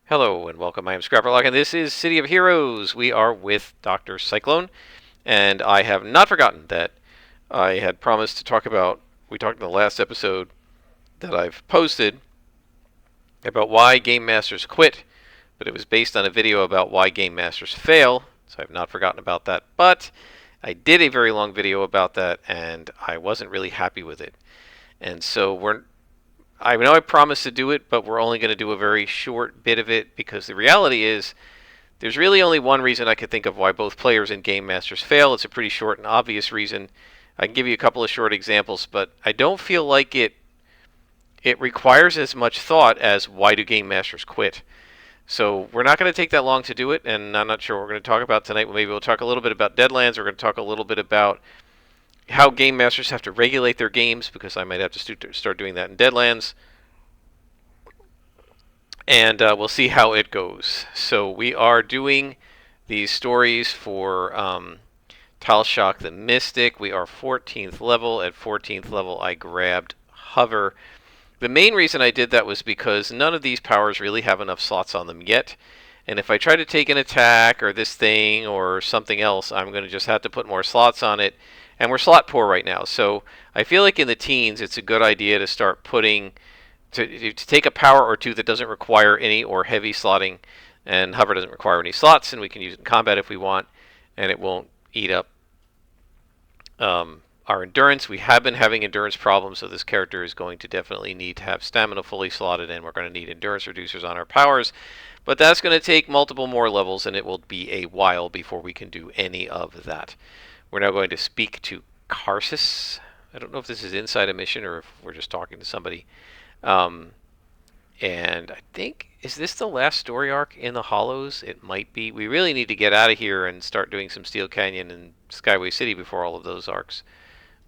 Hello and welcome. I am Scrapperlock, and this is City of Heroes. We are with Dr. Cyclone, and I have not forgotten that I had promised to talk about. We talked in the last episode that I've posted about why game masters quit, but it was based on a video about why game masters fail, so I've not forgotten about that. But I did a very long video about that, and I wasn't really happy with it. And so I know I promised to do it, but we're only going to do a very short bit of it because the reality is there's really only one reason I could think of why both players and game masters fail. It's a pretty short and obvious reason. I can give you a couple of short examples, but I don't feel like it requires as much thought as why do game masters quit. So we're not going to take that long to do it, and I'm not sure what we're going to talk about tonight. Maybe we'll talk a little bit about Deadlands. We're going to talk a little bit about how game masters have to regulate their games, because I might have to start doing that in Deadlands. And we'll see how it goes. So we are doing these stories for Talshock the Mystic. We are 14th level. At 14th level, I grabbed Hover. The main reason I did that was because none of these powers really have enough slots on them yet. And if I try to take an attack or this thing or something else, I'm going to just have to put more slots on it. And we're slot poor right now. So I feel like in the teens, it's a good idea to start putting to take a power or two that doesn't require any or heavy slotting, and Hover doesn't require any slots, and we can use it in combat if we want, and it won't eat up our endurance. We have been having endurance problems, so this character is going to definitely need to have stamina fully slotted in. We're going to need endurance reducers on our powers, but that's going to take multiple more levels, and it will be a while before we can do any of that. We're now going to speak to Karsus. I don't know if this is inside a mission or if we're just talking to somebody. And I think, is this the last story arc in the Hollows? It might be. We really need to get out of here and start doing some Steel Canyon and Skyway City before all of those arcs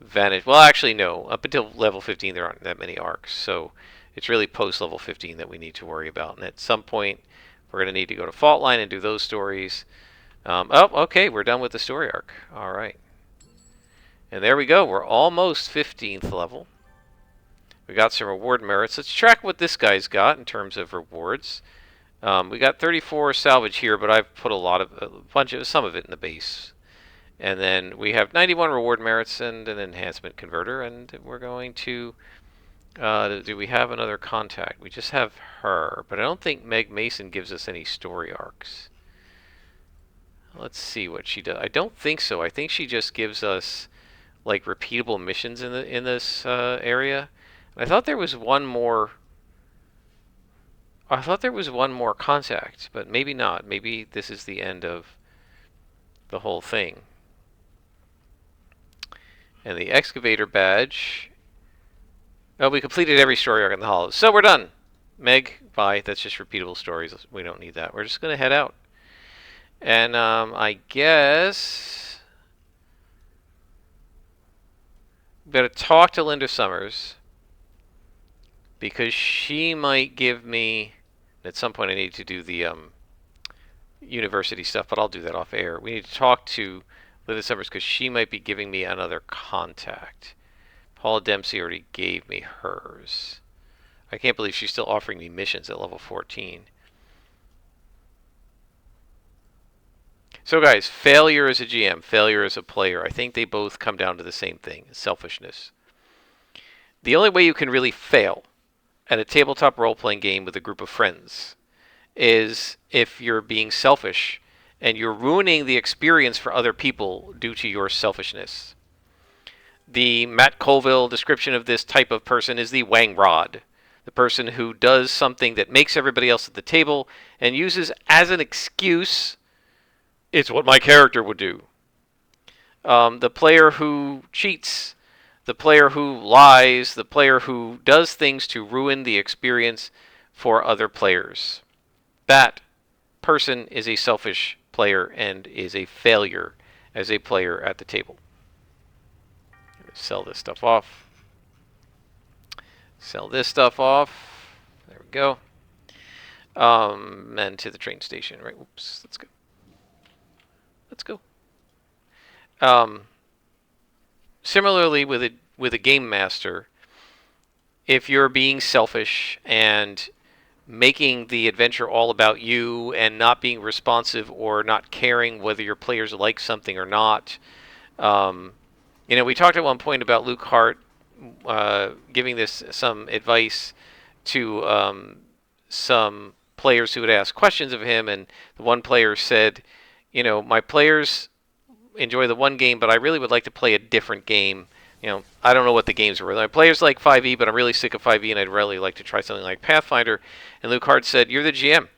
vanish. Well, actually, no. Up until level 15, there aren't that many arcs. So it's really post level 15 that we need to worry about. And at some point, we're going to need to go to Fault Line and do those stories. Oh, okay. We're done with the story arc. All right. And there we go. We're almost 15th level. We got some reward merits. Let's track what this guy's got in terms of rewards. We got 34 salvage here, but I've put some of it in the base. And then we have 91 reward merits and an enhancement converter. And we're going to, do we have another contact? We just have her, but I don't think Meg Mason gives us any story arcs. Let's see what she does. I don't think so. I think she just gives us like repeatable missions in this area. I thought there was one more. I thought there was one more contact, but maybe not. Maybe this is the end of the whole thing. And the excavator badge. Oh, we completed every story arc in the Hollows. So we're done. Meg, bye. That's just repeatable stories. We don't need that. We're just going to head out. And I guess we better talk to Linda Summers, because she might give me, at some point I need to do the university stuff, but I'll do that off air. We need to talk to Linda Summers because she might be giving me another contact. Paula Dempsey already gave me hers. I can't believe she's still offering me missions at level 14. So guys, failure as a GM, failure as a player, I think they both come down to the same thing, selfishness. The only way you can really fail at a tabletop role-playing game with a group of friends is if you're being selfish and you're ruining the experience for other people due to your selfishness. The Matt Colville description of this type of person is the Wang Rod, the person who does something that makes everybody else at the table and uses as an excuse, it's what my character would do. The player who cheats, the player who lies, the player who does things to ruin the experience for other players. That person is a selfish player and is a failure as a player at the table. Sell this stuff off. Sell this stuff off. There we go. And to the train station, right? Oops, let's go. Let's go. Similarly, with a game master, if you're being selfish and making the adventure all about you and not being responsive or not caring whether your players like something or not. Um, we talked at one point about Luke Hart giving this some advice to some players who would ask questions of him, and the one player said, my players enjoy the one game, but I really would like to play a different game. I don't know what the games were. My players like 5e, but I'm really sick of 5e, and I'd really like to try something like Pathfinder. And Luke Hart said, "You're the GM."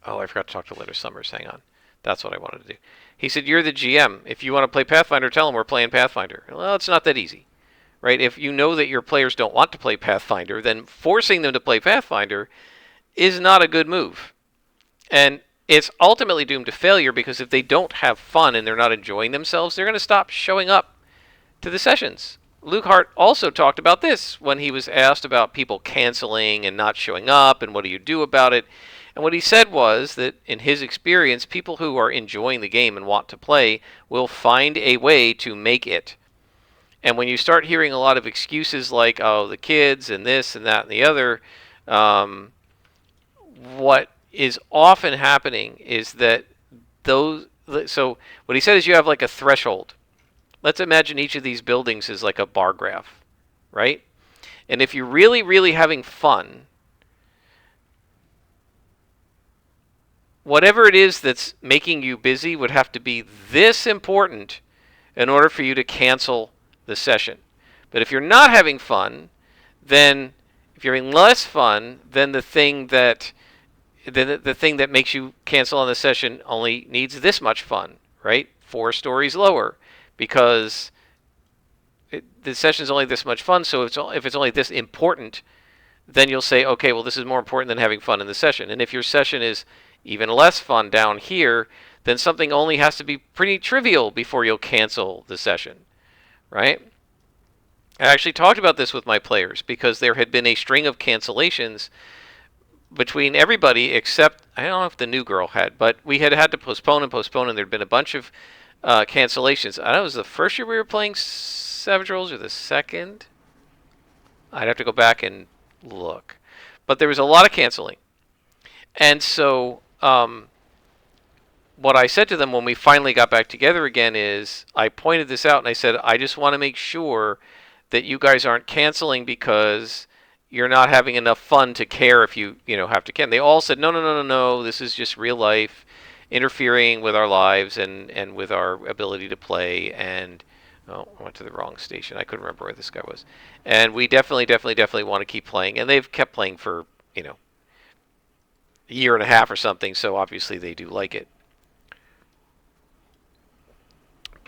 Oh, I forgot to talk to Leonard Summers. Hang on. That's what I wanted to do. He said, "You're the GM. If you want to play Pathfinder, tell them we're playing Pathfinder." Well, it's not that easy, right? If you know that your players don't want to play Pathfinder, then forcing them to play Pathfinder is not a good move. And it's ultimately doomed to failure, because if they don't have fun and they're not enjoying themselves, they're going to stop showing up to the sessions. Luke Hart also talked about this when he was asked about people canceling and not showing up and what do you do about it. And what he said was that in his experience, people who are enjoying the game and want to play will find a way to make it. And when you start hearing a lot of excuses like, oh, the kids and this and that and the other, what is often happening is that so what he said is you have like a threshold. Let's imagine each of these buildings is like a bar graph, right? And if you're really, really having fun, whatever it is that's making you busy would have to be this important in order for you to cancel the session. But if you're not having fun, then if you're having less fun, then the thing that makes you cancel on the session only needs this much fun, right? 4 stories lower, because the session is only this much fun. So if it's only this important, then you'll say, okay, well, this is more important than having fun in the session. And if your session is even less fun down here, then something only has to be pretty trivial before you'll cancel the session, right? I actually talked about this with my players, because there had been a string of cancellations between everybody except, I don't know if the new girl had, but we had to postpone, and there'd been a bunch of cancellations. I don't know, it was the first year we were playing Savage Rolls or the second? I'd have to go back and look. But there was a lot of canceling. And so what I said to them when we finally got back together again is, I pointed this out and I said, I just want to make sure that you guys aren't canceling because you're not having enough fun to care if you have to cancel. They all said, no, this is just real life interfering with our lives and with our ability to play. And I went to the wrong station. I couldn't remember where this guy was. And we definitely want to keep playing. And they've kept playing for, a year and a half or something. So obviously they do like it.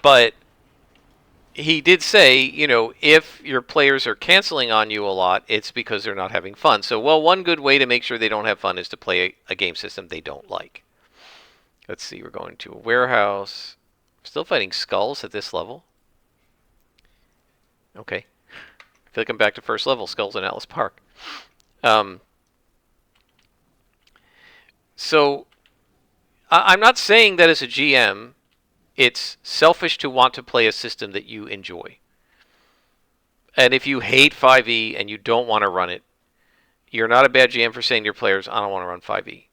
But he did say, if your players are canceling on you a lot, it's because they're not having fun. So, one good way to make sure they don't have fun is to play a game system they don't like. Let's see, we're going to a warehouse. Still fighting skulls at this level. Okay. I feel like I'm back to first level, skulls in Atlas Park. So, I'm not saying that as a GM, it's selfish to want to play a system that you enjoy. And if you hate 5e and you don't want to run it, you're not a bad GM for saying to your players, I don't want to run 5e.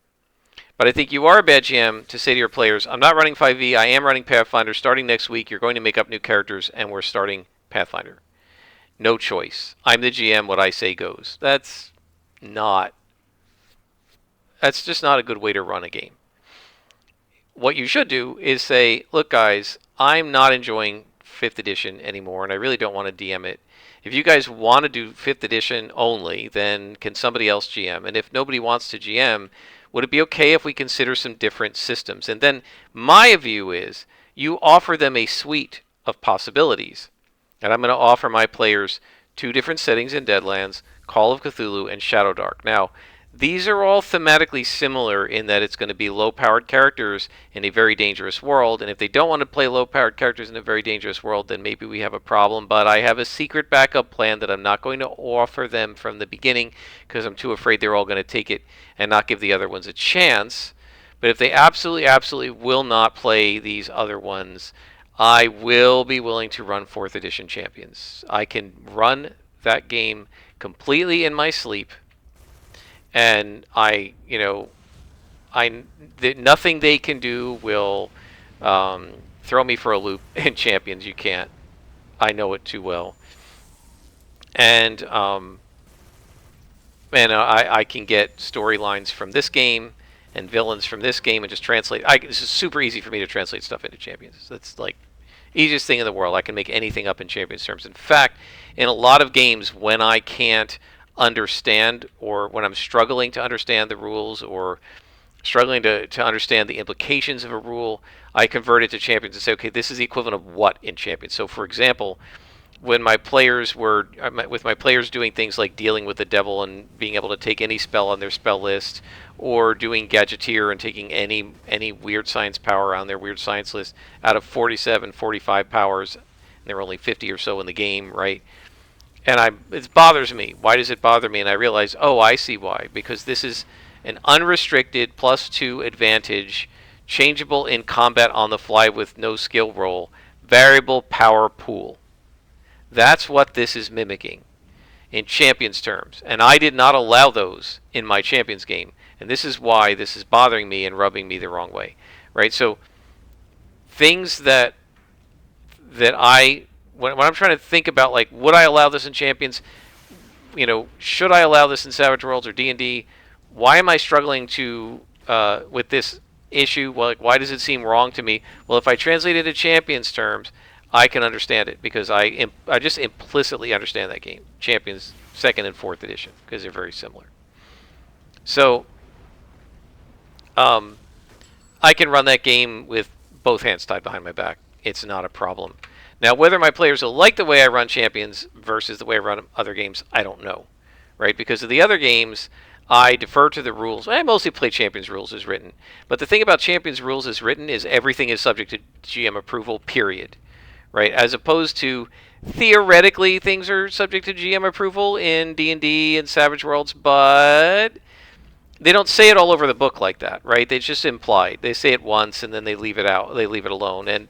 But I think you are a bad GM to say to your players, I'm not running 5e, I am running Pathfinder. Starting next week, you're going to make up new characters, and we're starting Pathfinder. No choice. I'm the GM, what I say goes. That's just not a good way to run a game. What you should do is say, look, guys, I'm not enjoying 5th edition anymore, and I really don't want to DM it. If you guys want to do 5th edition only, then can somebody else GM? And if nobody wants to GM, would it be okay if we consider some different systems? And then my view is you offer them a suite of possibilities. And I'm going to offer my players 2 different settings in Deadlands, Call of Cthulhu, and Shadowdark. Now, these are all thematically similar in that it's going to be low-powered characters in a very dangerous world, and if they don't want to play low-powered characters in a very dangerous world, then maybe we have a problem. But I have a secret backup plan that I'm not going to offer them from the beginning because I'm too afraid they're all going to take it and not give the other ones a chance. But if they absolutely will not play these other ones, I will be willing to run 4th edition champions. I can run that game completely in my sleep. and nothing they can do will throw me for a loop. In Champions, you can't. I know it too well, and I can get storylines from this game and villains from this game and just translate. This is super easy for me to translate stuff into Champions. That's like easiest thing in the world. I can make anything up in Champions terms. In fact, in a lot of games, when I can't understand, or when I'm struggling to understand the rules, or struggling to understand the implications of a rule, I convert it to Champions and say, okay, this is the equivalent of what in Champions. So, for example, when my players were with my players doing things like dealing with the devil and being able to take any spell on their spell list, or doing gadgeteer and taking any weird science power on their weird science list out of 47, 45 powers, and there are only 50 or so in the game, right? And it bothers me. Why does it bother me? And I realize, oh, I see why. Because this is an unrestricted +2 advantage, changeable in combat on the fly with no skill roll, variable power pool. That's what this is mimicking in Champions terms. And I did not allow those in my Champions game. And this is why this is bothering me and rubbing me the wrong way. Right? So things that I when I'm trying to think about, like, would I allow this in Champions? Should I allow this in Savage Worlds or D&D? Why am I struggling to with this issue? Well, like, why does it seem wrong to me? Well, if I translate it to Champions terms, I can understand it, because I just implicitly understand that game, Champions 2nd and 4th edition, because they're very similar. So I can run that game with both hands tied behind my back. It's not a problem. Now, whether my players will like the way I run Champions versus the way I run other games, I don't know, right? Because of the other games, I defer to the rules. I mostly play Champions rules as written. But the thing about Champions rules as written is everything is subject to GM approval, period. Right? As opposed to, theoretically, things are subject to GM approval in D&D and Savage Worlds, but they don't say it all over the book like that, right? It's just implied. They say it once and then they leave it out. They leave it alone. And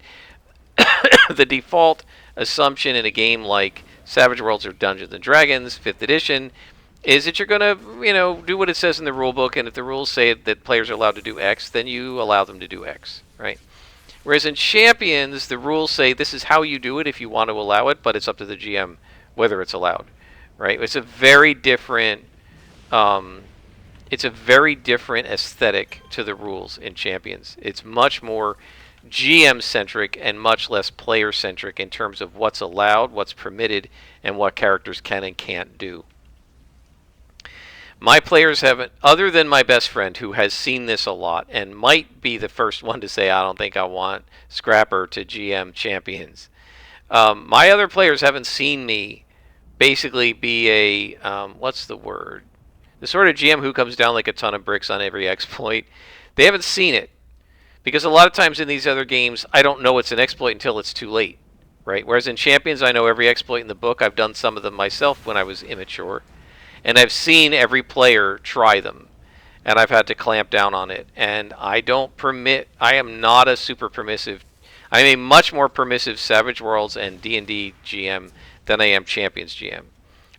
the default assumption in a game like Savage Worlds or Dungeons and Dragons 5th edition is that you're going to, do what it says in the rule book, and if the rules say that players are allowed to do X, then you allow them to do X, right? Whereas in Champions, the rules say this is how you do it if you want to allow it, but it's up to the GM whether it's allowed, right? It's a very different aesthetic to the rules in Champions. It's much more GM-centric and much less player-centric in terms of what's allowed, what's permitted, and what characters can and can't do. My players haven't, other than my best friend, who has seen this a lot and might be the first one to say, I don't think I want Scrapper to GM Champions. My other players haven't seen me basically be a, what's the word? The sort of GM who comes down like a ton of bricks on every exploit. They haven't seen it. Because a lot of times in these other games, I don't know it's an exploit until it's too late. Right? Whereas in Champions, I know every exploit in the book. I've done some of them myself when I was immature. And I've seen every player try them, and I've had to clamp down on it. And I am not a super permissive, I'm a much more permissive Savage Worlds and D&D GM than I am Champions GM.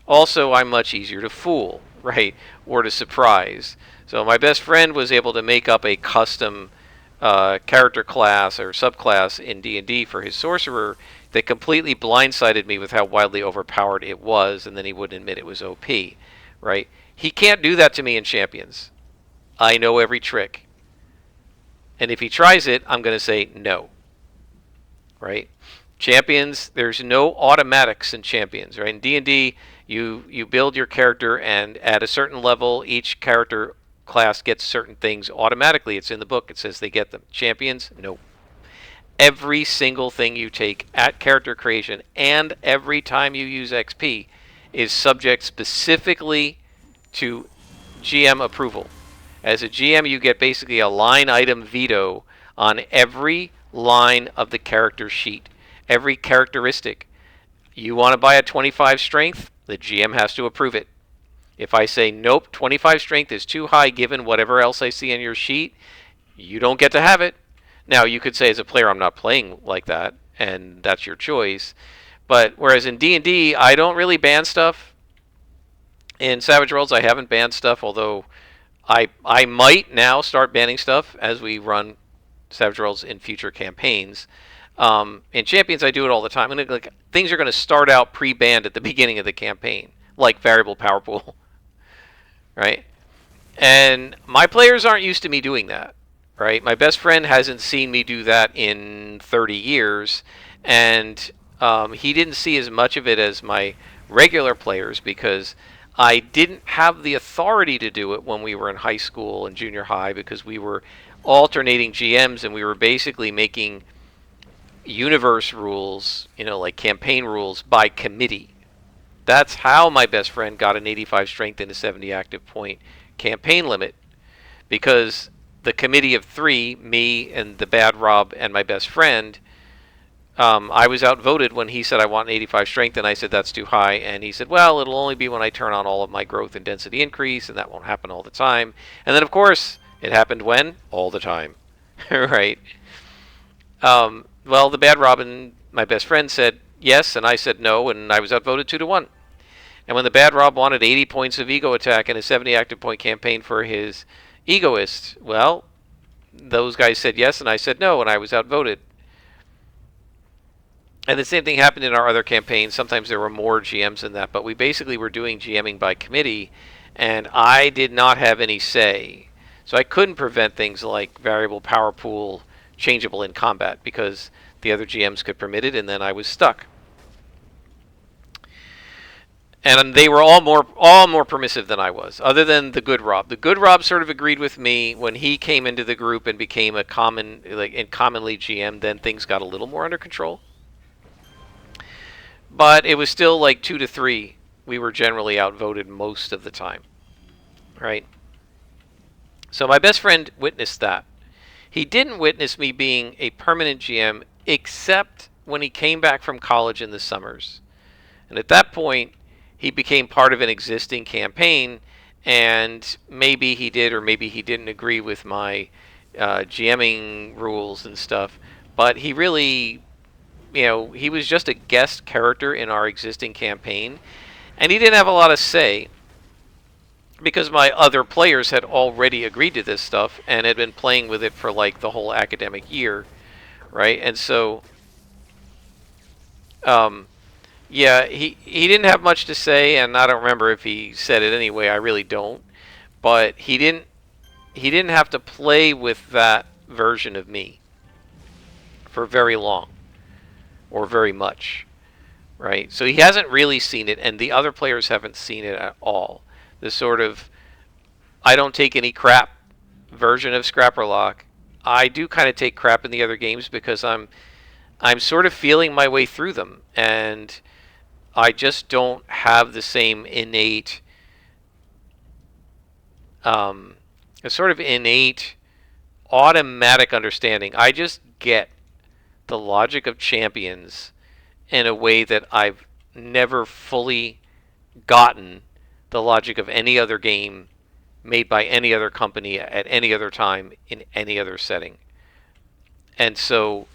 Also, I'm much easier to fool, right, or to surprise. So my best friend was able to make up a custom character class or subclass in D&D for his sorcerer that completely blindsided me with how wildly overpowered it was, and then he wouldn't admit it was OP. Right? He can't do that to me in Champions. I know every trick. And if he tries it, I'm going to say no. Right? Champions, there's no automatics in Champions. Right? In D&D, you build your character, and at a certain level, each character class gets certain things automatically. It's in the book. It says they get them. Champions, no. Every single thing you take at character creation and every time you use XP is subject specifically to GM approval. As a GM, you get basically a line item veto on every line of the character sheet, every characteristic. You want to buy a 25 strength, the GM has to approve it. If I say, nope, 25 strength is too high given whatever else I see on your sheet, you don't get to have it. Now, you could say as a player, I'm not playing like that, and that's your choice. But whereas in D&D, I don't really ban stuff. In Savage Worlds, I haven't banned stuff, although I might now start banning stuff as we run Savage Worlds in future campaigns. In Champions, I do it all the time. And like things are going to start out pre-banned at the beginning of the campaign, like variable power pool, right? And my players aren't used to me doing that, right? My best friend hasn't seen me do that in 30 years, and he didn't see as much of it as my regular players because I didn't have the authority to do it when we were in high school and junior high because we were alternating GMs and we were basically making universe rules, like campaign rules by committee. That's how my best friend got an 85 strength and a 70 active point campaign limit because the committee of 3, me and the bad Rob and my best friend, I was outvoted when he said I want an 85 strength and I said that's too high, and he said, well, it'll only be when I turn on all of my growth and density increase, and that won't happen all the time. And then of course it happened when? All the time. Right? Well, the bad Robin, my best friend, said yes, and I said no, and I was outvoted 2-1. And when the bad Rob wanted 80 points of ego attack and a 70 active point campaign for his egoist, well, those guys said yes, and I said no, and I was outvoted. And the same thing happened in our other campaigns. Sometimes there were more GMs than that, but we basically were doing GMing by committee, and I did not have any say. So I couldn't prevent things like variable power pool changeable in combat because the other GMs could permit it, and then I was stuck. And they were all more permissive than I was, other than the good Rob. The good Rob sort of agreed with me when he came into the group and became a commonly GM. Then things got a little more under control. But it was still like 2-3. We were generally outvoted most of the time, right? So my best friend witnessed that. He didn't witness me being a permanent GM except when he came back from college in the summers. And at that point, he became part of an existing campaign, and maybe he did or maybe he didn't agree with my GMing rules and stuff. But he really, he was just a guest character in our existing campaign, and he didn't have a lot of say because my other players had already agreed to this stuff and had been playing with it for like the whole academic year, right? And so, yeah, he didn't have much to say, and I don't remember if he said it anyway. I really don't, but he didn't have to play with that version of me for very long or very much, right? So he hasn't really seen it, and the other players haven't seen it at all. This sort of I don't take any crap version of Scrapperlock. I do kind of take crap in the other games because I'm sort of feeling my way through them, and I just don't have the same innate, automatic understanding. I just get the logic of champions in a way that I've never fully gotten the logic of any other game made by any other company at any other time in any other setting. And so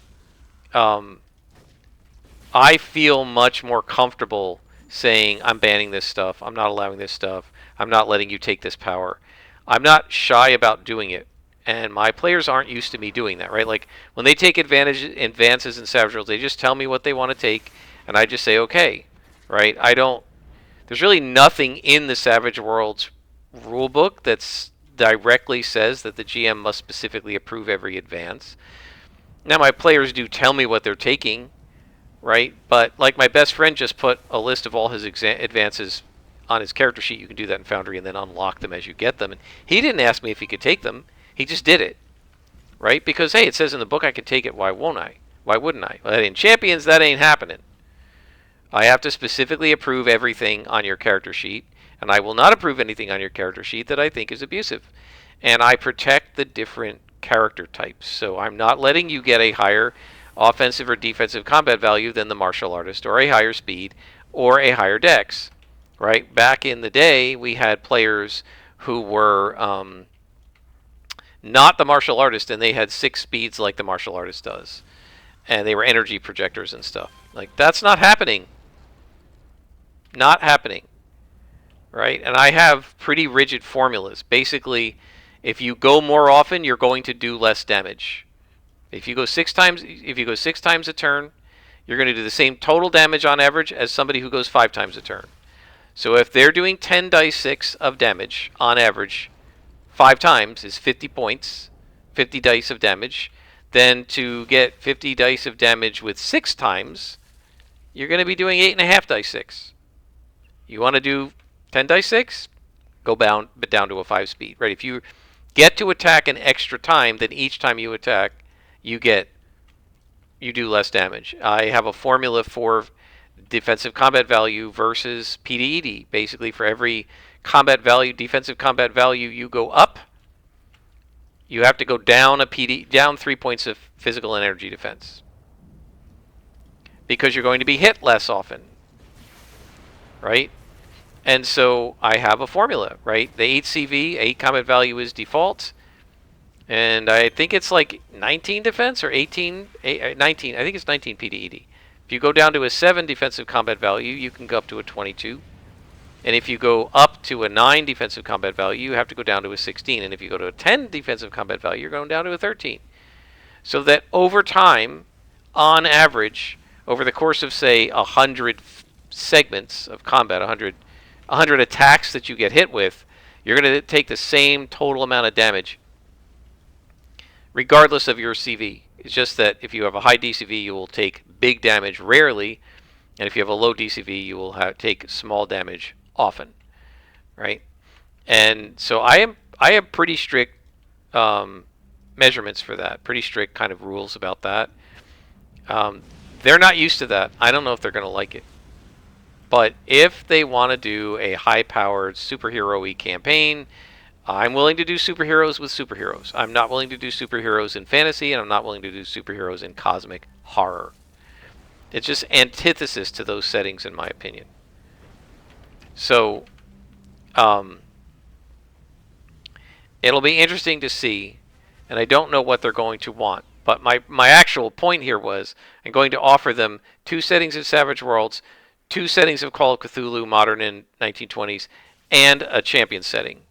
I feel much more comfortable saying I'm banning this stuff, I'm not allowing this stuff, I'm not letting you take this power. I'm not shy about doing it. And my players aren't used to me doing that, right? Like when they take advances in Savage Worlds, they just tell me what they want to take, and I just say okay, right? There's really nothing in the Savage Worlds rulebook that directly says that the GM must specifically approve every advance. Now my players do tell me what they're taking, right? But like my best friend just put a list of all his advances on his character sheet. You can do that in Foundry and then unlock them as you get them. And he didn't ask me if he could take them. He just did it, right? Because, hey, it says in the book I could take it. Why won't I? Why wouldn't I? Well, in Champions, that ain't happening. I have to specifically approve everything on your character sheet, and I will not approve anything on your character sheet that I think is abusive. And I protect the different character types. So I'm not letting you get a higher offensive or defensive combat value than the martial artist, or a higher speed, or a higher dex, right? Back in the day, we had players who were not the martial artist, and they had 6 speeds like the martial artist does. And they were energy projectors and stuff. Like, that's not happening. Not happening. right? And I have pretty rigid formulas. Basically, if you go more often, you're going to do less damage. If you go 6 times a turn, you're going to do the same total damage on average as somebody who goes 5 times a turn. So if they're doing 10 dice 6 of damage on average, 5 times is 50 points, 50 dice of damage. Then to get 50 dice of damage with 6 times, you're going to be doing 8.5 dice 6. You want to do 10 dice 6? Go down to a 5 speed. Right? If you get to attack an extra time, then each time you attack, you do less damage. I have a formula for defensive combat value versus PDED. Basically, for every defensive combat value you go up, you have to go down down 3 points of physical and energy defense, because you're going to be hit less often, right? And so I have a formula, right? The 8 CV, 8 combat value is default, and I think it's like 19 defense or 19. I think it's 19 PDED. If you go down to a 7 defensive combat value, you can go up to a 22. And if you go up to a 9 defensive combat value, you have to go down to a 16. And if you go to a 10 defensive combat value, you're going down to a 13. So that over time, on average, over the course of, say, 100 segments of combat, 100 attacks that you get hit with, you're going to take the same total amount of damage, regardless of your CV. It's just that if you have a high DCV, you will take big damage rarely, and if you have a low DCV, you will take small damage often, right? And so I have pretty strict measurements for that, pretty strict kind of rules about that. They're not used to that. I don't know if they're going to like it. But if they want to do a high-powered superhero-y campaign, I'm willing to do superheroes with superheroes. I'm not willing to do superheroes in fantasy, and I'm not willing to do superheroes in cosmic horror. It's just antithesis to those settings, in my opinion. So, it'll be interesting to see, and I don't know what they're going to want. But my actual point here was I'm going to offer them 2 settings of Savage Worlds, 2 settings of Call of Cthulhu, modern and 1920s, and a champion setting,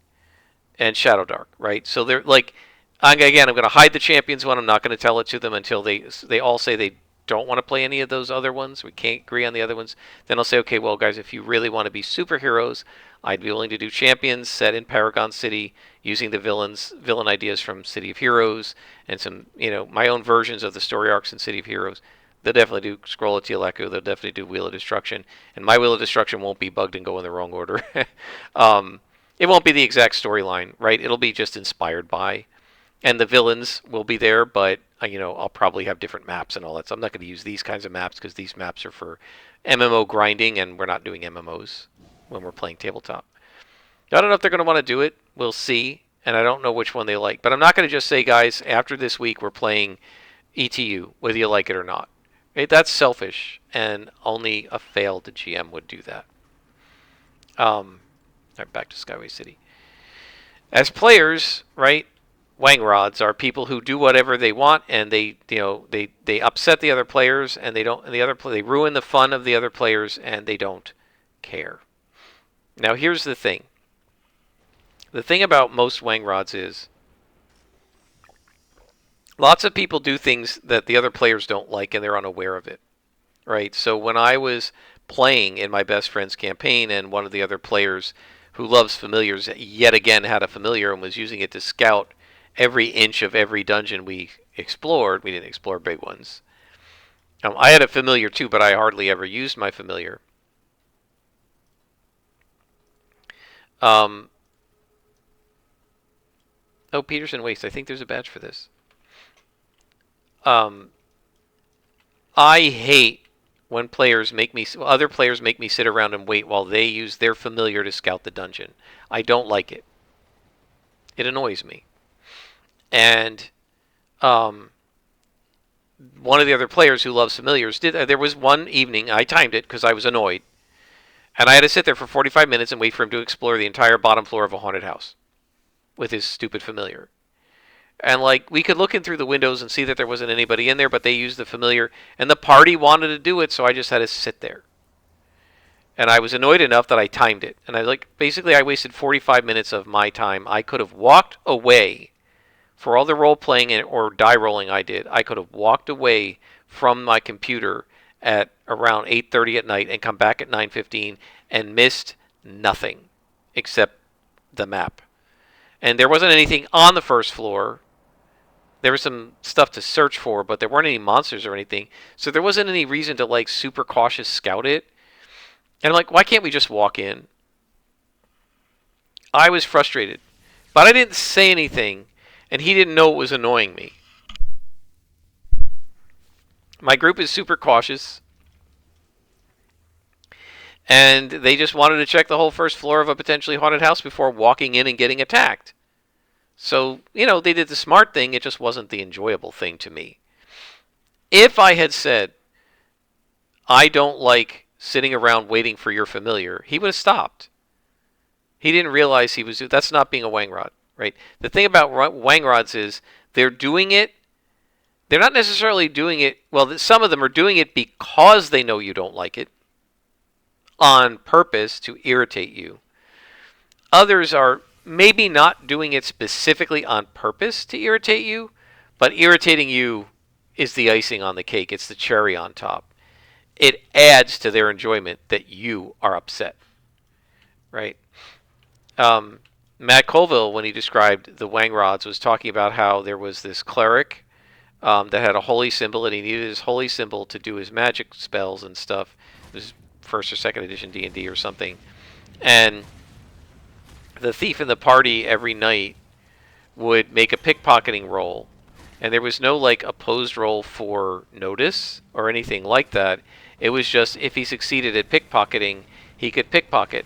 and Shadow Dark, right? So they're like, again, I'm going to hide the champions one. I'm not going to tell it to them until they all say they don't want to play any of those other ones. We can't agree on the other ones. Then I'll say, okay, well, guys, if you really want to be superheroes, I'd be willing to do champions set in Paragon City using the villain ideas from City of Heroes and some, my own versions of the story arcs in City of Heroes. They'll definitely do Scroll of Tieleku. They'll definitely do Wheel of Destruction. And my Wheel of Destruction won't be bugged and go in the wrong order. It won't be the exact storyline, right? It'll be just inspired by. And the villains will be there, but, I'll probably have different maps and all that. So I'm not going to use these kinds of maps because these maps are for MMO grinding, and we're not doing MMOs when we're playing tabletop. I don't know if they're going to want to do it. We'll see. And I don't know which one they like. But I'm not going to just say, guys, after this week we're playing ETU, whether you like it or not. Right? That's selfish, and only a failed GM would do that. Right, back to Skyway City. As players, right, Wang Rods are people who do whatever they want, and they upset the other players, and they ruin the fun of the other players, and they don't care. Now here's the thing. The thing about most Wang Rods is lots of people do things that the other players don't like, and they're unaware of it, right? So when I was playing in my best friend's campaign, and one of the other players who loves familiars yet again had a familiar and was using it to scout every inch of every dungeon we explored. We didn't explore big ones. I had a familiar too, but I hardly ever used my familiar. Oh, Peterson Waste. I think there's a badge for this. I hate when other players make me sit around and wait while they use their familiar to scout the dungeon. I don't like it. It annoys me. And one of the other players who loves familiars there was one evening, I timed it because I was annoyed, and I had to sit there for 45 minutes and wait for him to explore the entire bottom floor of a haunted house with his stupid familiar. And we could look in through the windows and see that there wasn't anybody in there, but they used the familiar, and the party wanted to do it, so I just had to sit there. And I was annoyed enough that I timed it. And I like basically I wasted 45 minutes of my time. I could have walked away for all the role playing or die rolling I did. I could have walked away from my computer at around 8:30 at night and come back at 9:15 and missed nothing except the map. And there wasn't anything on the first floor. There was some stuff to search for, but there weren't any monsters or anything. So there wasn't any reason to like super cautious scout it. And I'm like, why can't we just walk in? I was frustrated. But I didn't say anything, and he didn't know it was annoying me. My group is super cautious, and they just wanted to check the whole first floor of a potentially haunted house before walking in and getting attacked. So, they did the smart thing, it just wasn't the enjoyable thing to me. If I had said, I don't like sitting around waiting for your familiar, he would have stopped. He didn't realize that's not being a Wangrod, right? The thing about Wangrods is they're doing it, they're not necessarily doing it, well, some of them are doing it because they know you don't like it, on purpose to irritate you. Others are maybe not doing it specifically on purpose to irritate you, but irritating you is the icing on the cake. It's the cherry on top. It adds to their enjoyment that you are upset, right? Matt Colville, when he described the Wangrods, was talking about how there was this cleric that had a holy symbol, and he needed his holy symbol to do his magic spells and stuff. It was first or second edition D&D or something. And the thief in the party every night would make a pickpocketing roll, and there was no like opposed roll for notice or anything like that. It was just if he succeeded at pickpocketing, he could pickpocket.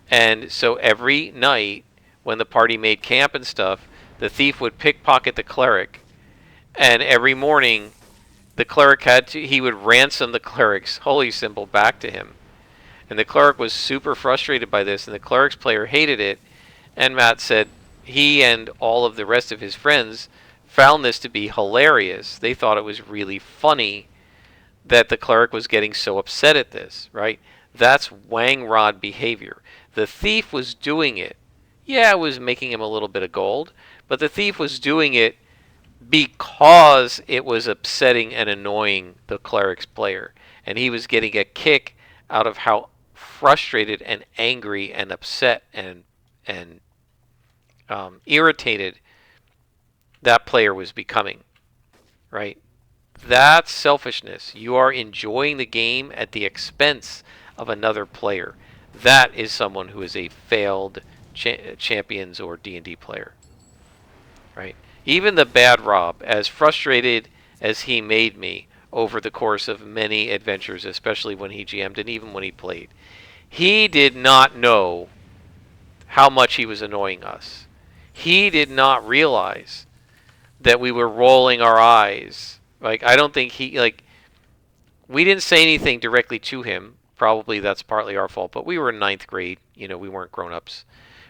And so every night when the party made camp and stuff, the thief would pickpocket the cleric, and every morning the cleric he would ransom the cleric's holy symbol back to him. And the cleric was super frustrated by this, and the cleric's player hated it. And Matt said he and all of the rest of his friends found this to be hilarious. They thought it was really funny that the cleric was getting so upset at this, right? That's Wangrod behavior. The thief was doing it. Yeah, it was making him a little bit of gold, but the thief was doing it because it was upsetting and annoying the cleric's player. And he was getting a kick out of how frustrated and angry and upset and irritated that player was becoming, right? That's selfishness. You are enjoying the game at the expense of another player. That is someone who is a failed Champions or D&D player, right? Even the bad Rob, as frustrated as he made me over the course of many adventures, especially when he GM'd and even when he played, he did not know how much he was annoying us. He did not realize that we were rolling our eyes. Like, I don't think we didn't say anything directly to him. Probably that's partly our fault, but we were in 9th grade. We weren't grown-ups.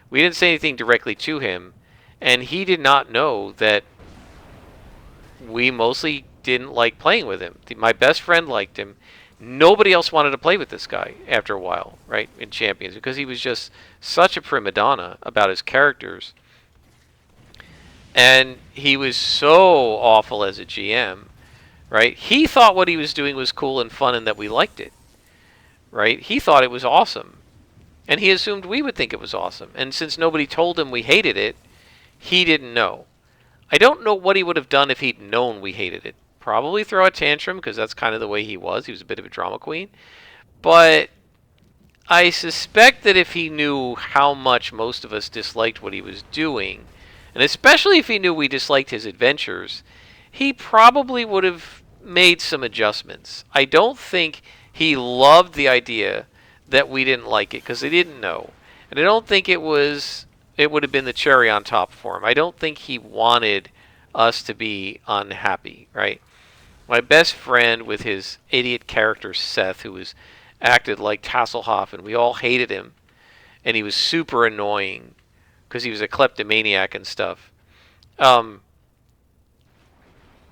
We didn't say anything directly to him, and he did not know that we mostly didn't like playing with him. My best friend liked him. Nobody else wanted to play with this guy after a while, right, in Champions, because he was just such a prima donna about his characters. And he was so awful as a GM, right? He thought what he was doing was cool and fun and that we liked it, right? He thought it was awesome. And he assumed we would think it was awesome. And since nobody told him we hated it, he didn't know. I don't know what he would have done if he'd known we hated it. Probably throw a tantrum, because that's kind of the way he was. He was a bit of a drama queen. But I suspect that if he knew how much most of us disliked what he was doing, and especially if he knew we disliked his adventures, he probably would have made some adjustments. I don't think he loved the idea that we didn't like it, because he didn't know. And I don't think it would have been the cherry on top for him. I don't think he wanted us to be unhappy, right? My best friend with his idiot character Seth, who was acted like Tasselhoff, and we all hated him, and he was super annoying because he was a kleptomaniac and stuff.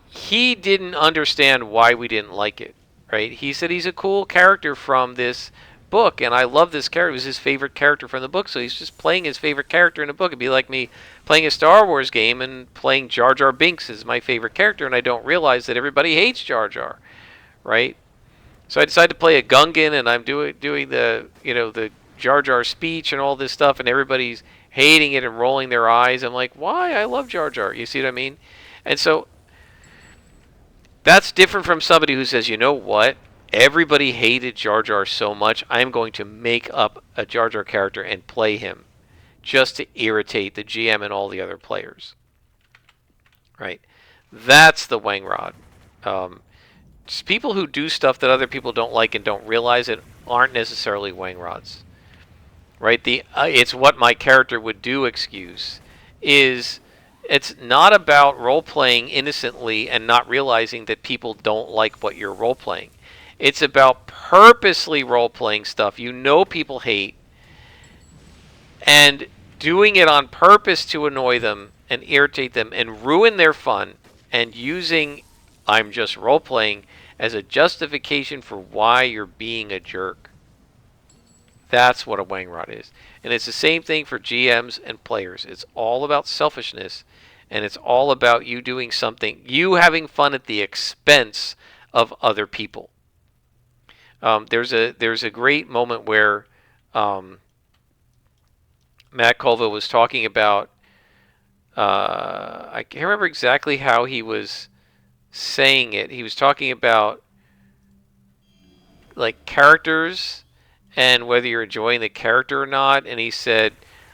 He didn't understand why we didn't like it, right? He said he's a cool character from this book, and I love this character. It was his favorite character from the book, so he's just playing his favorite character in a book. It'd be like me playing a Star Wars game and playing Jar Jar Binks as my favorite character, and I don't realize that everybody hates Jar Jar, right? So I decided to play a Gungan, and I'm doing the the Jar Jar speech and all this stuff, and everybody's hating it and rolling their eyes. I'm like, why? I love Jar Jar. You see what I mean? And so that's different from somebody who says, you know what? Everybody hated Jar Jar so much, I'm going to make up a Jar Jar character and play him just to irritate the GM and all the other players. Right? That's the Wang Rod. Just people who do stuff that other people don't like and don't realize it aren't necessarily Wang Rods. Right? The it's what my character would do excuse is it's not about role playing innocently and not realizing that people don't like what you're role playing. It's about purposely role playing stuff you know people hate and doing it on purpose to annoy them and irritate them and ruin their fun and using I'm just role playing as a justification for why you're being a jerk. That's what a Wang Rod is. And it's the same thing for GMs and players. It's all about selfishness, and it's all about you doing something, you having fun at the expense of other people. There's a great moment where Matt Colville was talking about, I can't remember exactly how he was saying it. He was talking about like characters and whether you're enjoying the character or not, and he said,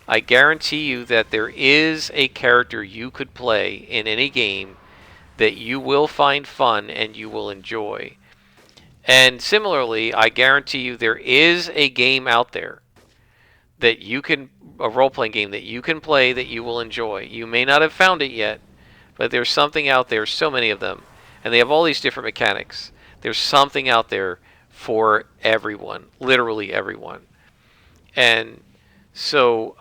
I guarantee you that there is a character you could play in any game that you will find fun and you will enjoy. And similarly, I guarantee you there is a game out there that you can, a role-playing game that you can play that you will enjoy. You may not have found it yet, but there's something out there, so many of them, and they have all these different mechanics. There's something out there for everyone, literally everyone. And so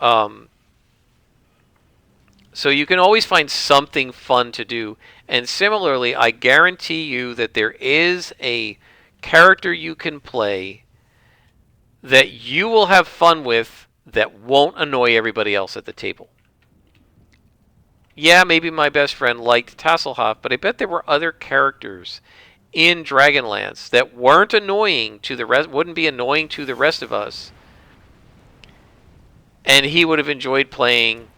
so you can always find something fun to do. And similarly, I guarantee you that there is a character you can play that you will have fun with that won't annoy everybody else at the table. Yeah, maybe my best friend liked Tasselhoff, but I bet there were other characters in Dragonlance that weren't annoying to the rest, wouldn't be annoying to the rest of us, and he would have enjoyed playing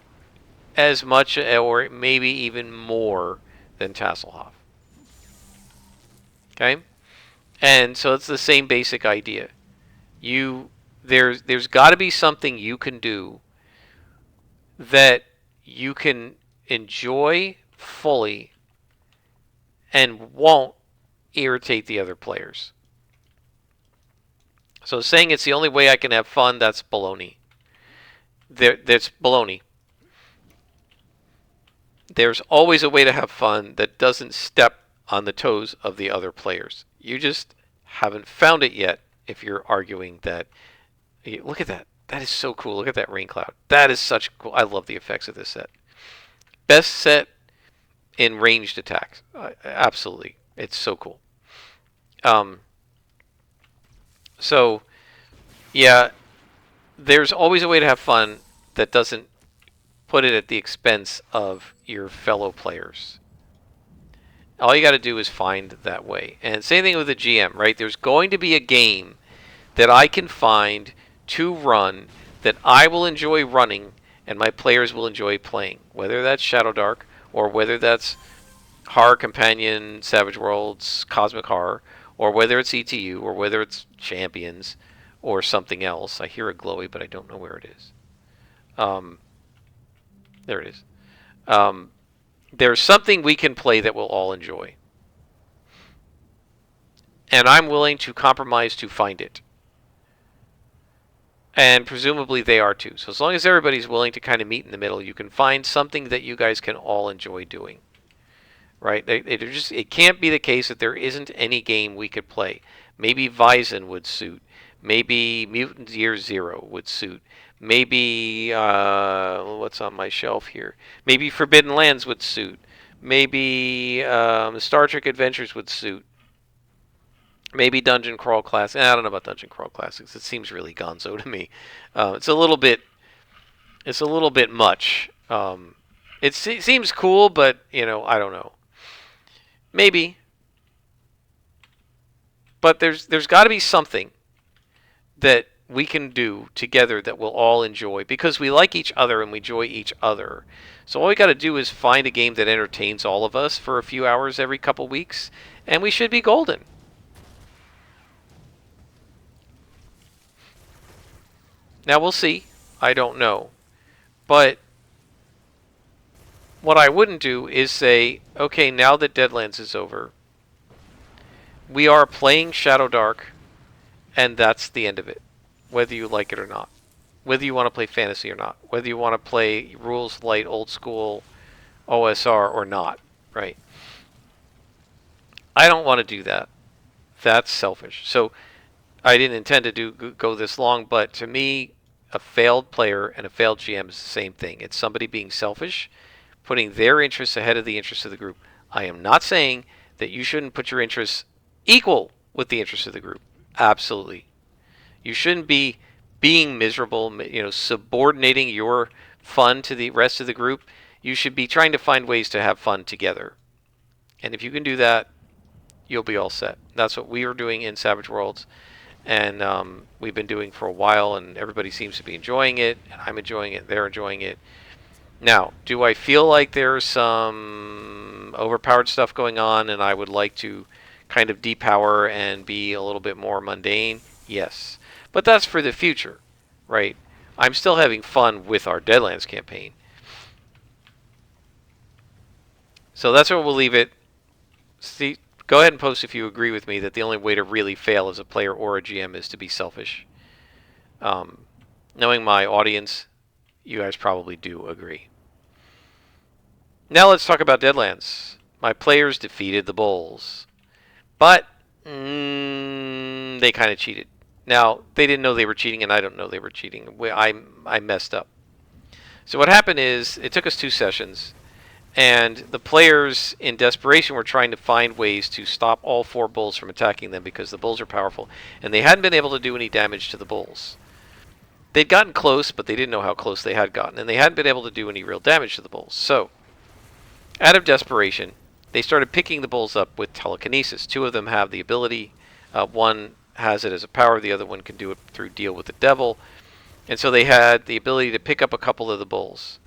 as much or maybe even more than Tasselhoff. Okay? And so it's the same basic idea. There's got to be something you can do that you can enjoy fully and won't irritate the other players. So saying it's the only way I can have fun, that's baloney. That's baloney. There's always a way to have fun that doesn't step on the toes of the other players. You just haven't found it yet if you're arguing that. Look at that. That is so cool. Look at that rain cloud. That is such cool. I love the effects of this set. Best set in ranged attacks. Absolutely. It's so cool. So, yeah, there's always a way to have fun that doesn't put it at the expense of your fellow players. All you got to do is find that way. And same thing with the GM, right? There's going to be a game that I can find to run that I will enjoy running and my players will enjoy playing. Whether that's Shadow Dark or whether that's Horror Companion, Savage Worlds, Cosmic Horror, or whether it's ETU or whether it's Champions or something else. I hear a glowy, but I don't know where it is. There it is. There's something we can play that we'll all enjoy. And I'm willing to compromise to find it. And presumably they are too. So as long as everybody's willing to kind of meet in the middle, you can find something that you guys can all enjoy doing. Right? It can't be the case that there isn't any game we could play. Maybe Vyzen would suit. Maybe Mutant Year Zero would suit. Maybe, what's on my shelf here? Maybe Forbidden Lands would suit. Maybe Star Trek Adventures would suit. Maybe Dungeon Crawl Classic. I don't know about Dungeon Crawl Classics. It seems really gonzo to me. It's a little bit. It's a little bit much. It seems cool, but I don't know. Maybe, but there's got to be something that we can do together that we'll all enjoy because we like each other and we enjoy each other. So all we got to do is find a game that entertains all of us for a few hours every couple weeks, and we should be golden. Now we'll see. I don't know. But what I wouldn't do is say, okay, now that Deadlands is over, we are playing Shadow Dark, and that's the end of it, whether you like it or not. Whether you want to play fantasy or not. Whether you want to play rules light, old school, OSR or not, right? I don't want to do that. That's selfish. So I didn't intend to go this long, but to me, a failed player and a failed GM is the same thing. It's somebody being selfish, putting their interests ahead of the interests of the group. I am not saying that you shouldn't put your interests equal with the interests of the group. Absolutely. You shouldn't be being miserable, subordinating your fun to the rest of the group. You should be trying to find ways to have fun together. And if you can do that, you'll be all set. That's what we are doing in Savage Worlds. And we've been doing for a while, and everybody seems to be enjoying it. And I'm enjoying it. They're enjoying it. Now, do I feel like there's some overpowered stuff going on, and I would like to kind of depower and be a little bit more mundane? Yes. But that's for the future, right? I'm still having fun with our Deadlands campaign. So that's where we'll leave it. See, go ahead and post if you agree with me that the only way to really fail as a player or a GM is to be selfish. Knowing my audience, you guys probably do agree. Now let's talk about Deadlands. My players defeated the Bulls. But they kind of cheated. Now, they didn't know they were cheating, and I don't know they were cheating. I messed up. So what happened is, it took us 2 sessions, and the players, in desperation, were trying to find ways to stop all 4 bulls from attacking them because the bulls are powerful, and they hadn't been able to do any damage to the bulls. They'd gotten close, but they didn't know how close they had gotten, and they hadn't been able to do any real damage to the bulls. So, out of desperation, they started picking the bulls up with telekinesis. 2 of them have the ability. One has it as a power. The other one can do it through Deal with the Devil. And so they had the ability to pick up a couple of the bulls.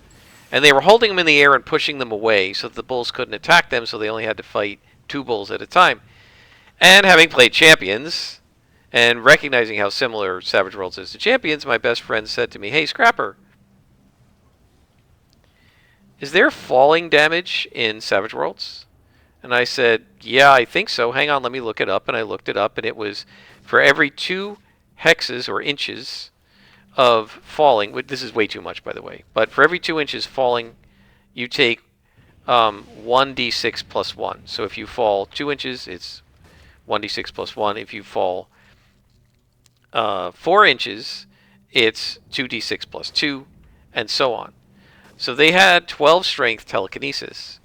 And they were holding them in the air and pushing them away so that the bulls couldn't attack them, so they only had to fight 2 bulls at a time. And having played Champions, and recognizing how similar Savage Worlds is to Champions, my best friend said to me, "Hey, Scrapper, is there falling damage in Savage Worlds?" And I said, "Yeah, I think so. Hang on, let me look it up." And I looked it up, and it was for every 2 hexes or inches of falling. This is way too much, by the way. But for every 2 inches falling, you take 1d6 plus 1. So if you fall 2 inches, it's 1d6 plus 1. If you fall 4 inches, it's 2d6 plus 2, and so on. So they had 12 strength telekinesis.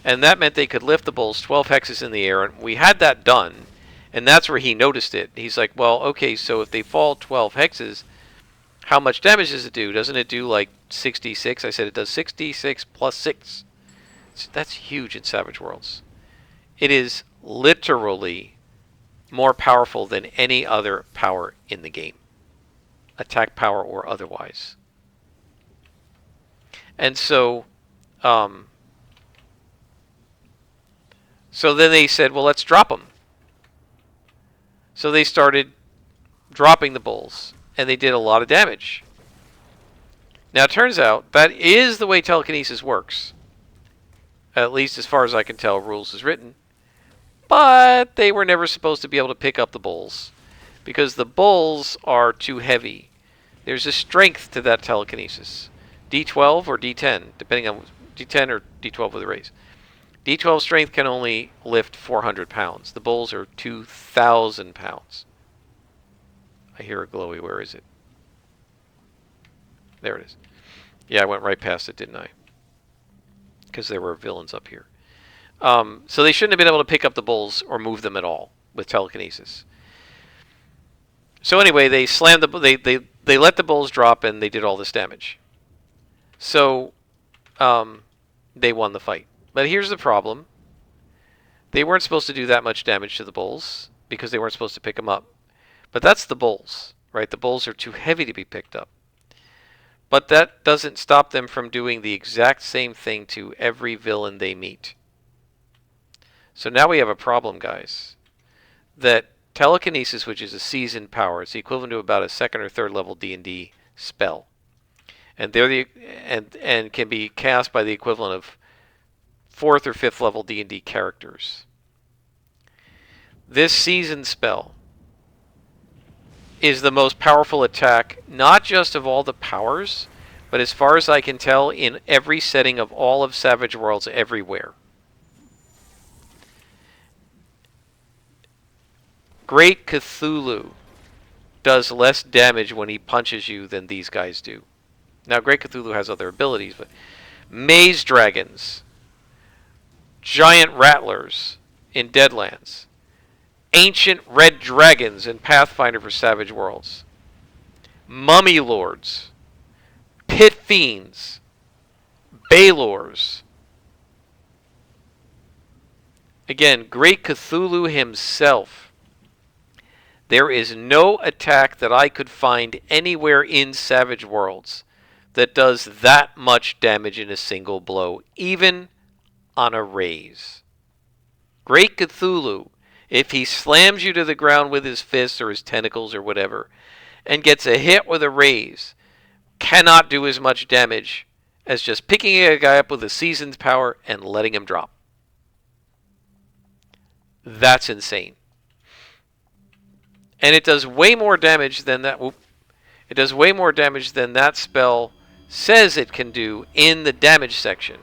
And that meant they could lift the bulls 12 hexes in the air, and we had that done. And that's where he noticed it. He's like, well, okay, so if they fall 12 hexes, how much damage does it do? Doesn't it do like 66? I said it does 66 plus 6. So that's huge in Savage Worlds. It is literally more powerful than any other power in the game. Attack power or otherwise. And so then they said, well, let's drop them. So they started dropping the bulls, and they did a lot of damage. Now, it turns out that is the way telekinesis works. At least as far as I can tell, rules is written. But they were never supposed to be able to pick up the bulls, because the bulls are too heavy. There's a strength to that telekinesis. D12 or D10, depending on D10 or D12 with a raise. D12 strength can only lift 400 pounds. The bulls are 2,000 pounds. I hear a glowy. Where is it? There it is. Yeah, I went right past it, didn't I? Because there were villains up here. So they shouldn't have been able to pick up the bulls or move them at all, with telekinesis. So anyway, they slammed they let the bulls drop and they did all this damage. So they won the fight. But here's the problem. They weren't supposed to do that much damage to the bulls because they weren't supposed to pick them up. But that's the bulls, right? The bulls are too heavy to be picked up. But that doesn't stop them from doing the exact same thing to every villain they meet. So now we have a problem, guys. That telekinesis, which is a seasoned power, it's the equivalent to about a second or third level D&D spell. And and can be cast by the equivalent of fourth or fifth level D&D characters. This seasoned spell is the most powerful attack, not just of all the powers, but as far as I can tell, in every setting of all of Savage Worlds everywhere. Great Cthulhu does less damage when he punches you than these guys do. Now, Great Cthulhu has other abilities, but maze dragons, giant rattlers in Deadlands, ancient red dragons in Pathfinder for Savage Worlds, mummy lords, pit fiends, Balors. Again, Great Cthulhu himself. There is no attack that I could find anywhere in Savage Worlds that does that much damage in a single blow, even on a raise. Great Cthulhu, if he slams you to the ground with his fists or his tentacles or whatever, and gets a hit with a raise, cannot do as much damage as just picking a guy up with a seasoned power and letting him drop. That's insane. And it does way more damage than that. It does way more damage than that spell says it can do in the damage section,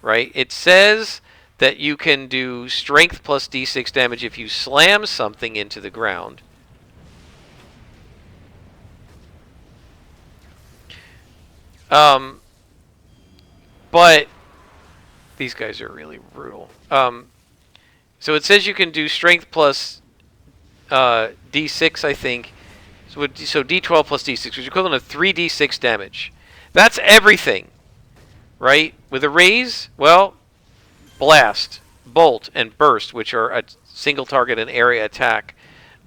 right? It says that you can do strength plus d6 damage if you slam something into the ground. But these guys are really brutal. So it says you can do strength plus d6, I think. So d12 plus d6, which is equivalent of 3d6 damage. That's everything, right? With a raise, well, blast, bolt, and burst, which are a single target and area attack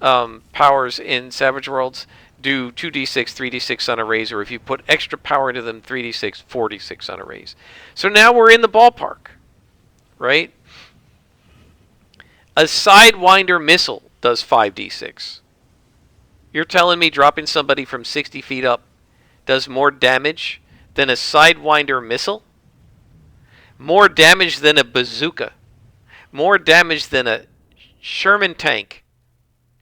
powers in Savage Worlds, do 2d6, 3d6 on a raise, or if you put extra power into them, 3d6, 4d6 on a raise. So now we're in the ballpark, right? A Sidewinder missile does 5d6. You're telling me dropping somebody from 60 feet up does more damage than a Sidewinder missile? More damage than a bazooka? More damage than a Sherman tank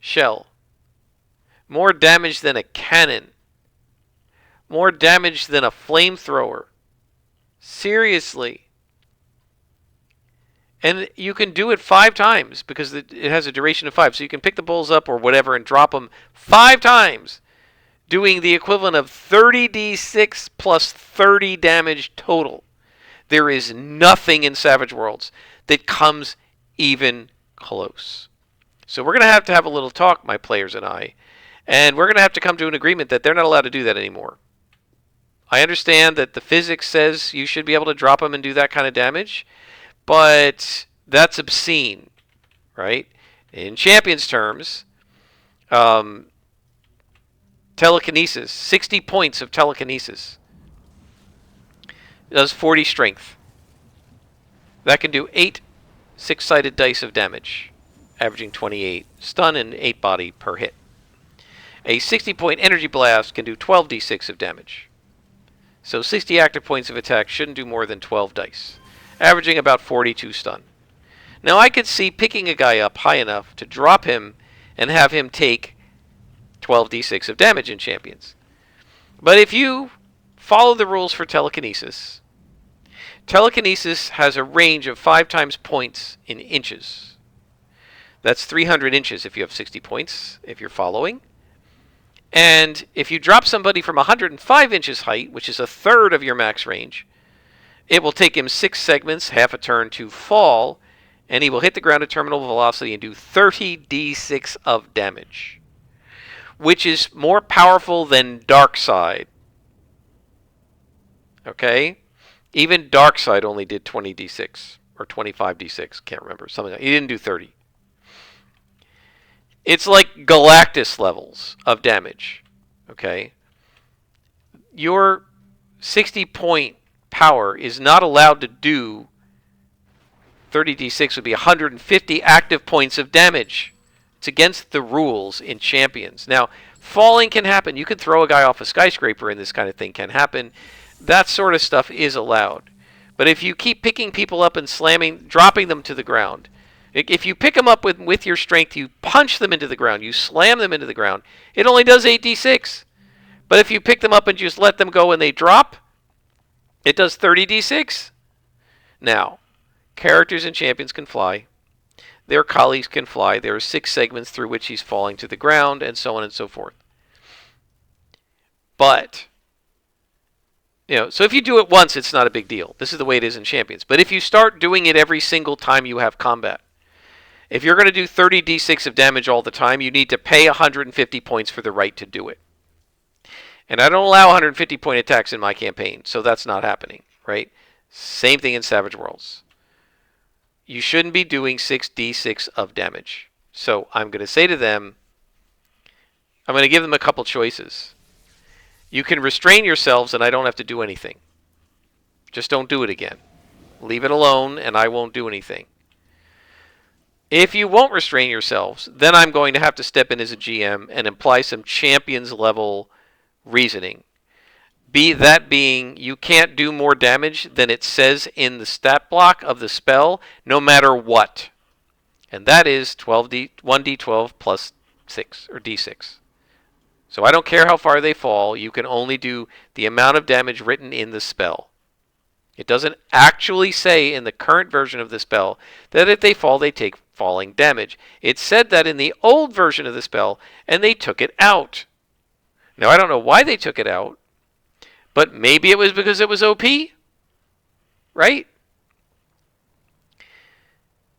shell? More damage than a cannon? More damage than a flamethrower? Seriously. And you can do it 5 times because it has a duration of 5. So you can pick the bulls up or whatever and drop them 5 times, doing the equivalent of 30d6 plus 30 damage total. There is nothing in Savage Worlds that comes even close. So we're going to have a little talk, my players and I, and we're going to have to come to an agreement that they're not allowed to do that anymore. I understand that the physics says you should be able to drop them and do that kind of damage, but that's obscene, right? In Champions terms, telekinesis, 60 points of telekinesis does 40 strength. That can do 8 6-sided dice of damage, averaging 28 stun and 8 body per hit. A 60-point energy blast can do 12d6 of damage. So 60 active points of attack shouldn't do more than 12 dice, averaging about 42 stun. Now I could see picking a guy up high enough to drop him and have him take 12d6 of damage in Champions. But if you follow the rules for telekinesis, telekinesis has a range of 5 times points in inches. That's 300 inches if you have 60 points, if you're following. And if you drop somebody from 105 inches height, which is a third of your max range, it will take him 6 segments, half a turn, to fall, and he will hit the ground at terminal velocity and do 30d6 of damage, which is more powerful than Darkside. Okay? Even Darkside only did 20d6 or 25d6, can't remember. Something like, he didn't do 30. It's like Galactus levels of damage. Okay? Your 60-point power is not allowed to do 30d6 would be 150 active points of damage. It's against the rules in Champions. Now, falling can happen. You can throw a guy off a skyscraper and this kind of thing can happen. That sort of stuff is allowed. But if you keep picking people up and dropping them to the ground, if you pick them up with your strength, you punch them into the ground, you slam them into the ground, it only does 8d6. But if you pick them up and just let them go and they drop, it does 30d6. Now, characters and champions can fly. Their colleagues can fly. There are 6 segments through which he's falling to the ground, and so on and so forth. But, so if you do it once, it's not a big deal. This is the way it is in Champions. But if you start doing it every single time you have combat, if you're going to do 30d6 of damage all the time, you need to pay 150 points for the right to do it. And I don't allow 150-point attacks in my campaign, so that's not happening, right? Same thing in Savage Worlds. You shouldn't be doing 6d6 of damage. So I'm going to say to them, I'm going to give them a couple choices. You can restrain yourselves and I don't have to do anything. Just don't do it again. Leave it alone and I won't do anything. If you won't restrain yourselves, then I'm going to have to step in as a GM and apply some Champions level reasoning. That being, you can't do more damage than it says in the stat block of the spell, no matter what. And that is 1d12 plus 6, or d6. So I don't care how far they fall, you can only do the amount of damage written in the spell. It doesn't actually say in the current version of the spell that if they fall, they take falling damage. It said that in the old version of the spell, and they took it out. Now, I don't know why they took it out, but maybe it was because it was OP, right?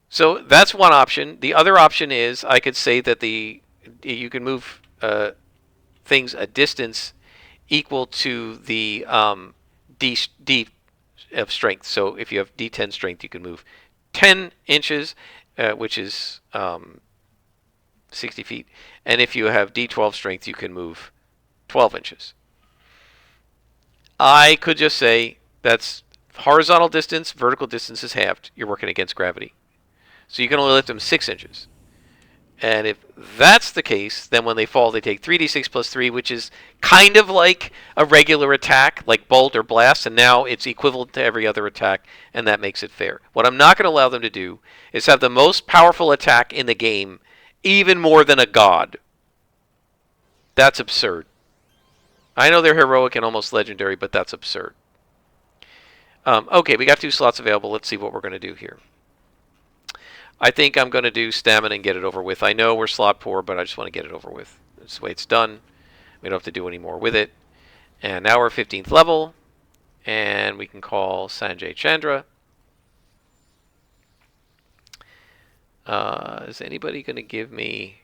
So that's one option. The other option is I could say that you can move things a distance equal to the D of strength. So if you have D10 strength, you can move 10 inches, which is 60 feet. And if you have D12 strength, you can move 12 inches. I could just say that's horizontal distance, vertical distance is halved. You're working against gravity. So you can only lift them 6 inches. And if that's the case, then when they fall, they take 3d6 plus 3, which is kind of like a regular attack, like bolt or blast, and now it's equivalent to every other attack, and that makes it fair. What I'm not going to allow them to do is have the most powerful attack in the game, even more than a god. That's absurd. I know they're heroic and almost legendary, but that's absurd. Okay, we got 2 slots available. Let's see what we're going to do here. I think I'm going to do stamina and get it over with. I know we're slot poor, but I just want to get it over with. That's the way it's done. We don't have to do any more with it. And now we're 15th level, and we can call Sanjay Chandra. Is anybody going to give me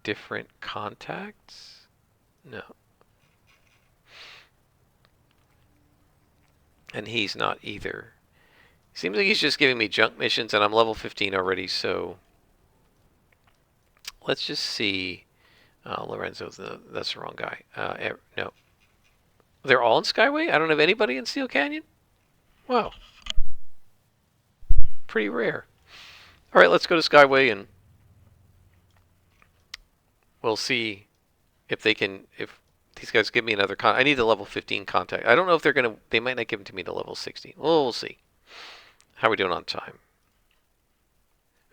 different contacts? No. And he's not either. Seems like he's just giving me junk missions, and I'm level 15 already, so let's just see. Lorenzo's that's the wrong guy. No. They're all in Skyway? I don't have anybody in Steel Canyon? Wow. Pretty rare. All right, let's go to Skyway, and we'll see if these guys give me another I need the level 15 contact. I don't know if they might not give them to me to level 16. Well, we'll see. How are we doing on time?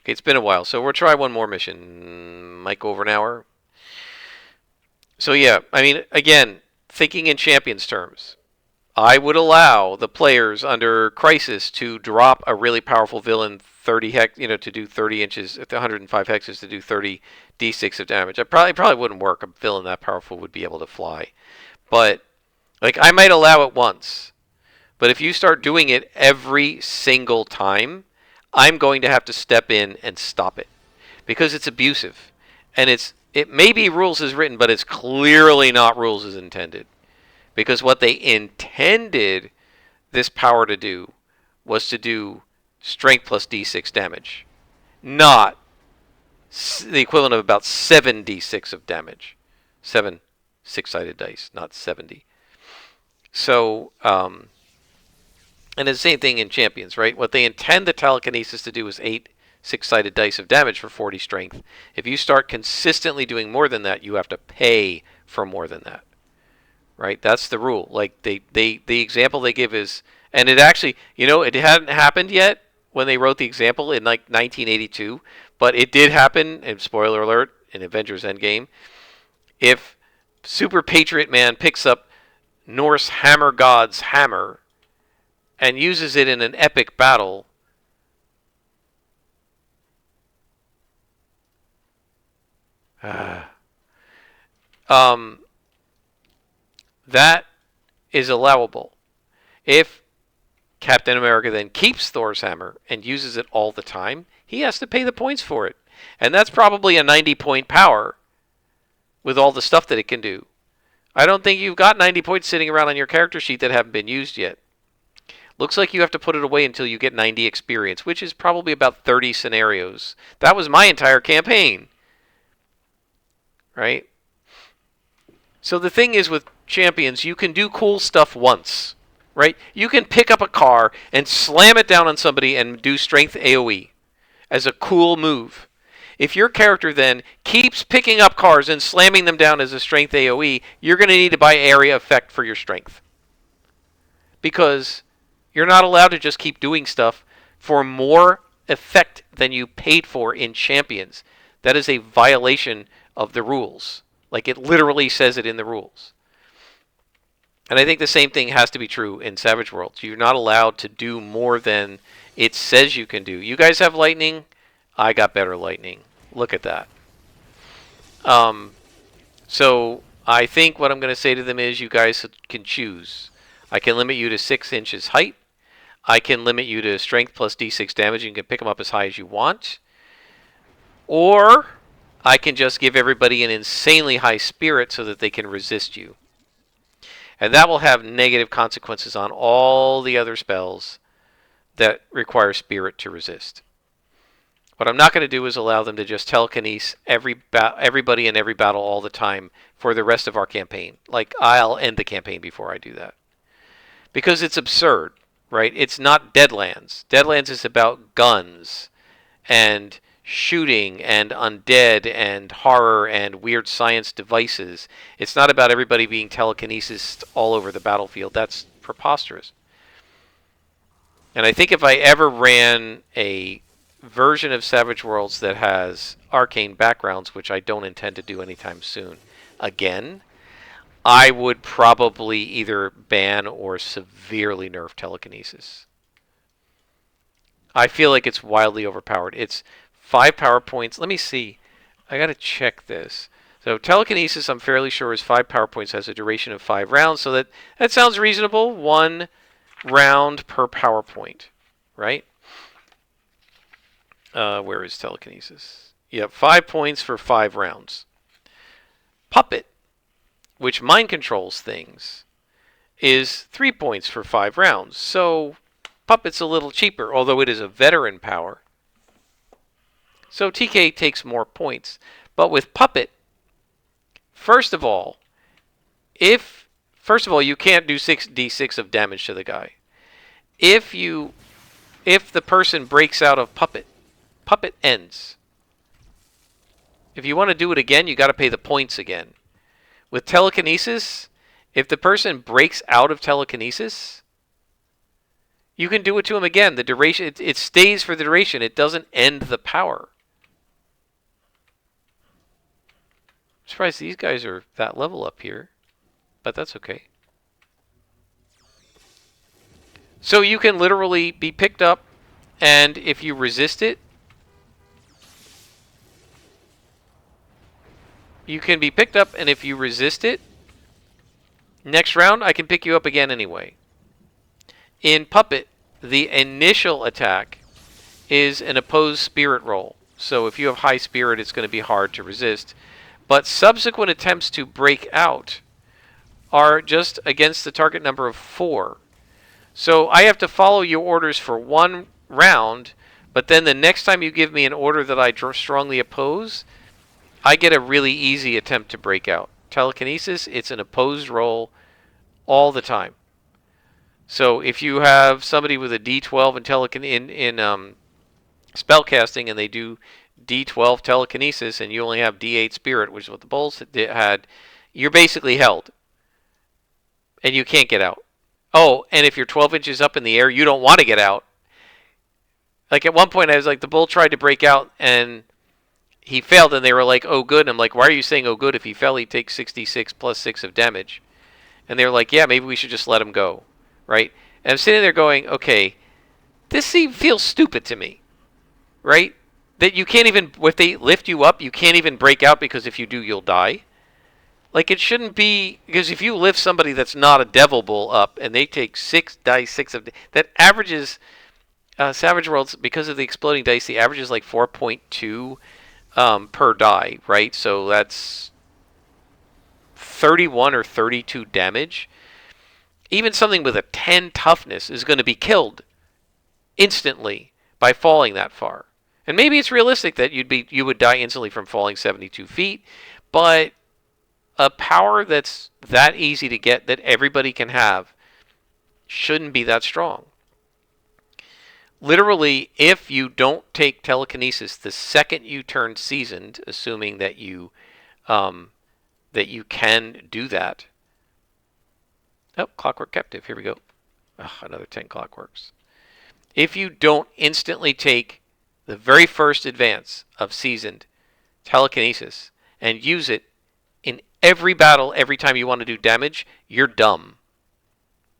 Okay, it's been a while, so we'll try one more mission. Might go over an hour. So yeah, I mean, again, thinking in Champions terms, I would allow the players under Crisis to drop a really powerful villain 30 to do 30 inches at 105 hexes to do 30 d6 of damage. It probably wouldn't work. A villain that powerful would be able to fly, but like I might allow it once. But if you start doing it every single time, I'm going to have to step in and stop it because it's abusive. And it may be rules as written, but it's clearly not rules as intended. Because what they intended this power to do was to do strength plus d6 damage, not the equivalent of about 7d6 of damage. 7 six-sided dice, not 70. So, and it's the same thing in Champions, right? What they intend the telekinesis to do is 8 six-sided dice of damage for 40 strength. If you start consistently doing more than that, you have to pay for more than that, right? That's the rule. Like the example they give is, and it actually, it hadn't happened yet when they wrote the example in like 1982, but it did happen. And spoiler alert, in Avengers Endgame, if Super Patriot Man picks up Norse Hammer God's hammer and uses it in an epic battle, that is allowable. If Captain America then keeps Thor's hammer and uses it all the time, he has to pay the points for it. And that's probably a 90-point power with all the stuff that it can do. I don't think you've got 90 points sitting around on your character sheet that haven't been used yet. Looks like you have to put it away until you get 90 experience, which is probably about 30 scenarios. That was my entire campaign. Right? So the thing is with Champions, you can do cool stuff once. Right? You can pick up a car and slam it down on somebody and do strength AoE as a cool move. If your character then keeps picking up cars and slamming them down as a strength AoE, you're going to need to buy area effect for your strength. Because you're not allowed to just keep doing stuff for more effect than you paid for in Champions. That is a violation of the rules. Like it literally says it in the rules. And I think the same thing has to be true in Savage Worlds. You're not allowed to do more than it says you can do. You guys have lightning. I got better lightning. Look at that. So I think what I'm going to say to them is you guys can choose. I can limit you to 6 inches height. I can limit you to strength plus d6 damage. You can pick them up as high as you want. Or I can just give everybody an insanely high spirit so that they can resist you. And that will have negative consequences on all the other spells that require spirit to resist. What I'm not going to do is allow them to just telekinese everybody in every battle all the time for the rest of our campaign. Like, I'll end the campaign before I do that. Because it's absurd, right? It's not Deadlands. Deadlands is about guns and shooting and undead and horror and weird science devices. It's not about everybody being telekinesis all over the battlefield. That's preposterous. And I think if I ever ran a version of Savage Worlds that has arcane backgrounds, which I don't intend to do anytime soon, again, I would probably either ban or severely nerf telekinesis. I feel like it's wildly overpowered. It's 5 power points. Let me see. I gotta check this. So telekinesis, I'm fairly sure, is 5 power points, has a duration of 5 rounds, so that sounds reasonable. 1 round per power point, right? Where is telekinesis? Yep, 5 points for 5 rounds. Puppet, which mind controls things, is 3 points for 5 rounds. So Puppet's a little cheaper, although it is a veteran power. So TK takes more points. But with Puppet, first of all, you can't do 6d6 of damage to the guy. If the person breaks out of Puppet ends. If you want to do it again, you got to pay the points again. With telekinesis, if the person breaks out of telekinesis, you can do it to him again. The duration, it stays for the duration. It doesn't end the power. I'm surprised these guys are that level up here, but that's okay. So you can literally be picked up, and if you resist it, you can be picked up, and if you resist it, next round I can pick you up again anyway. In Puppet, the initial attack is an opposed spirit roll. So if you have high spirit, it's going to be hard to resist. But subsequent attempts to break out are just against the target number of 4. So I have to follow your orders for 1 round, but then the next time you give me an order that I strongly oppose, I get a really easy attempt to break out. Telekinesis, it's an opposed roll all the time. So if you have somebody with a D12 in spellcasting and they do D12 telekinesis and you only have D8 spirit, which is what the bulls had, you're basically held. And you can't get out. Oh, and if you're 12 inches up in the air, you don't want to get out. Like at one point I was like, the bull tried to break out and he failed and they were like, oh good. And I'm like, why are you saying oh good? If he fell, he'd take 66 plus 6 of damage. And they were like, yeah, maybe we should just let him go. Right? And I'm sitting there going, okay, this feels stupid to me. Right? That you can't even, if they lift you up, you can't even break out because if you do, you'll die. Like it shouldn't be, because if you lift somebody that's not a devil bull up and they take 6 dice, 6 of, that averages, Savage Worlds, because of the exploding dice, the average is like 4.2 per die, right? So that's 31 or 32 damage. Even something with a 10 toughness is going to be killed instantly by falling that far. And maybe it's realistic that you would die instantly from falling 72 feet, but a power that's that easy to get that everybody can have shouldn't be that strong. Literally, if you don't take telekinesis the second you turn seasoned, assuming that you can do that. Oh, Clockwork Captive. Here we go. Oh, another 10 Clockworks. If you don't instantly take the very first advance of seasoned telekinesis and use it in every battle, every time you want to do damage, you're dumb.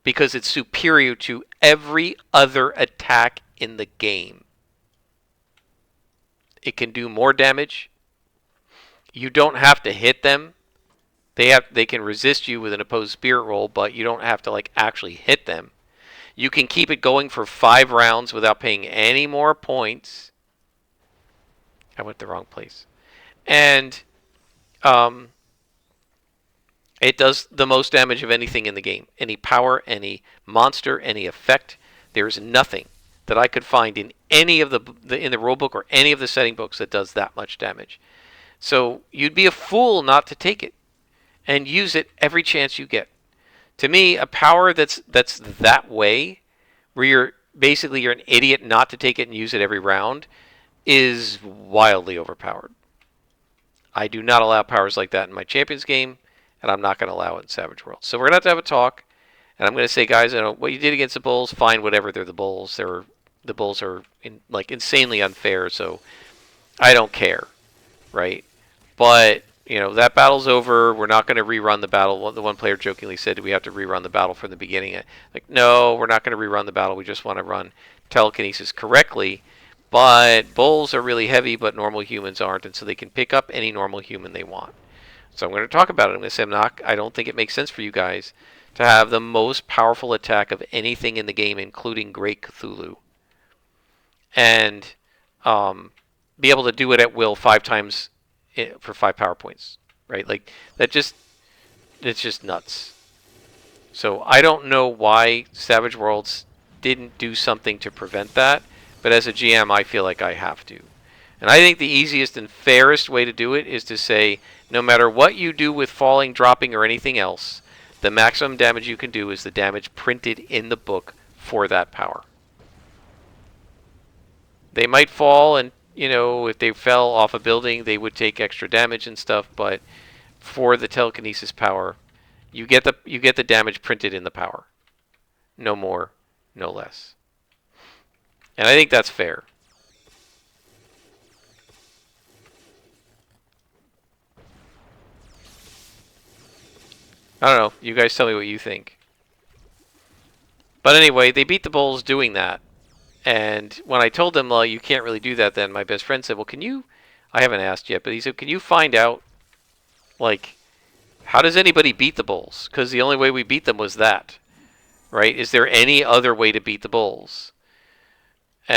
Because it's superior to every other attack in the game. It can do more damage. You don't have to hit them. They can resist you with an opposed spirit roll, but you don't have to like actually hit them. You can keep it going for 5 rounds without paying any more points. I went the wrong place. And it does the most damage of anything in the game. Any power, any monster, any effect. There's nothing that I could find in any of in the rulebook or any of the setting books that does that much damage. So you'd be a fool not to take it and use it every chance you get. To me, a power that's that way, where you're an idiot not to take it and use it every round, is wildly overpowered. I do not allow powers like that in my Champions game, and I'm not going to allow it in Savage World. So we're going to have a talk, and I'm going to say, guys, what you did against the Bulls, fine, whatever, they're the Bulls. The Bulls are insanely unfair, so I don't care, right? But that battle's over. We're not going to rerun the battle. The one player jokingly said, do we have to rerun the battle from the beginning? Like, no, we're not going to rerun the battle. We just want to run telekinesis correctly. But bulls are really heavy, but normal humans aren't, and so they can pick up any normal human they want. So I'm going to talk about it. I'm going to say I don't think it makes sense for you guys to have the most powerful attack of anything in the game, including Great Cthulhu, and be able to do it at will 5 times for 5 power points, right? Like it's just nuts. So I don't know why Savage Worlds didn't do something to prevent that, but as a GM, I feel like I have to. And I think the easiest and fairest way to do it is to say, no matter what you do with falling, dropping, or anything else, the maximum damage you can do is the damage printed in the book for that power. They might fall, and if they fell off a building, they would take extra damage and stuff, but for the telekinesis power, you get the damage printed in the power. No more, no less. And I think that's fair. I don't know. You guys tell me what you think. But anyway, they beat the Bulls doing that. And when I told them, well, you can't really do that, then my best friend said, well, can you... I haven't asked yet, but he said, can you find out, how does anybody beat the Bulls? Because the only way we beat them was that. Right? Is there any other way to beat the Bulls?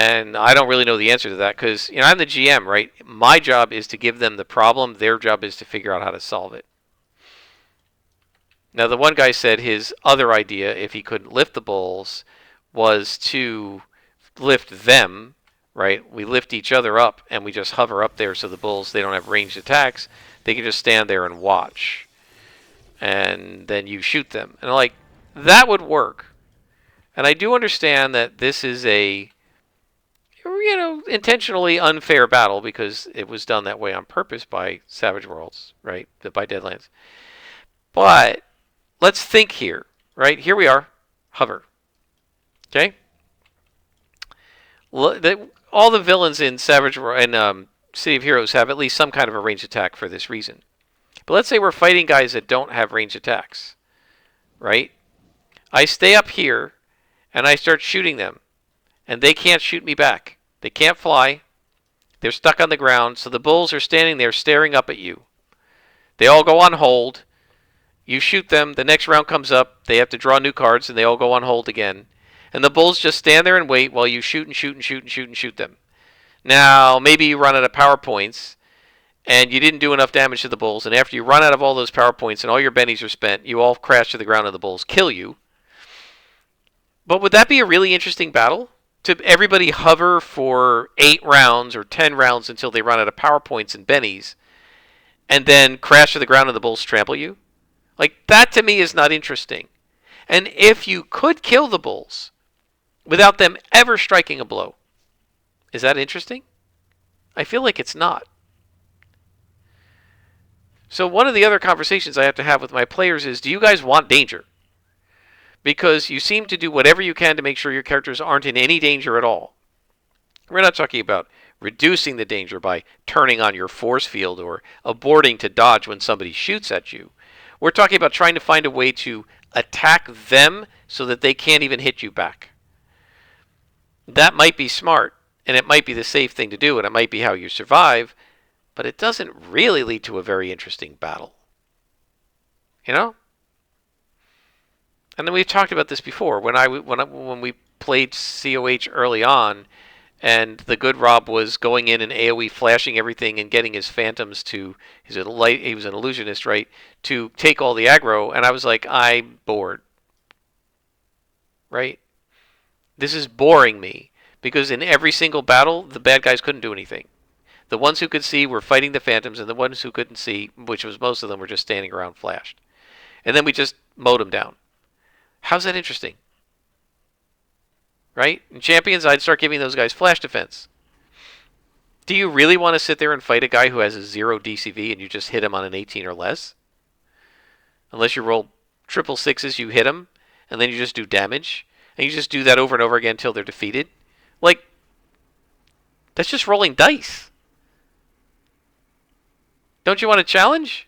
And I don't really know the answer to that because I'm the GM, right? My job is to give them the problem. Their job is to figure out how to solve it. Now, the one guy said his other idea, if he couldn't lift the bulls, was to lift them, right? We lift each other up and we just hover up there so the bulls, they don't have ranged attacks. They can just stand there and watch. And then you shoot them. And like, that would work. And I do understand that this is a, intentionally unfair battle because it was done that way on purpose by Savage Worlds, right? By Deadlands. But let's think here, right? Here we are, hover. Okay? All the villains in Savage and City of Heroes have at least some kind of a ranged attack for this reason. But let's say we're fighting guys that don't have ranged attacks, right? I stay up here and I start shooting them, and they can't shoot me back. They can't fly. They're stuck on the ground, so the bulls are standing there staring up at you. They all go on hold. You shoot them, the next round comes up, they have to draw new cards, and they all go on hold again. And the bulls just stand there and wait while you shoot and shoot and shoot and shoot and shoot them. Now, maybe you run out of power points, and you didn't do enough damage to the bulls, and after you run out of all those power points and all your bennies are spent, you all crash to the ground and the bulls kill you. But would that be a really interesting battle? To everybody hover for 8 rounds or 10 rounds until they run out of power points and bennies, and then crash to the ground and the bulls trample you? Like, that to me is not interesting. And if you could kill the bulls without them ever striking a blow, is that interesting? I feel like it's not. So one of the other conversations I have to have with my players is, do you guys want danger? Because you seem to do whatever you can to make sure your characters aren't in any danger at all. We're not talking about reducing the danger by turning on your force field or aborting to dodge when somebody shoots at you. We're talking about trying to find a way to attack them so that they can't even hit you back. That might be smart, and it might be the safe thing to do, and it might be how you survive, but it doesn't really lead to a very interesting battle. You know? And then we've talked about this before. When we played COH early on, and the good Rob was going in and AoE flashing everything and getting his phantoms to, he was an illusionist, right, to take all the aggro, and I was like, I'm bored. Right? This is boring me, because in every single battle, the bad guys couldn't do anything. The ones who could see were fighting the phantoms, and the ones who couldn't see, which was most of them, were just standing around flashed. And then we just mowed them down. How's that interesting? Right? In Champions, I'd start giving those guys flash defense. Do you really want to sit there and fight a guy who has a 0 DCV and you just hit him on an 18 or less? Unless you roll triple sixes, you hit him, and then you just do damage. And you just do that over and over again until they're defeated. Like, that's just rolling dice. Don't you want to challenge?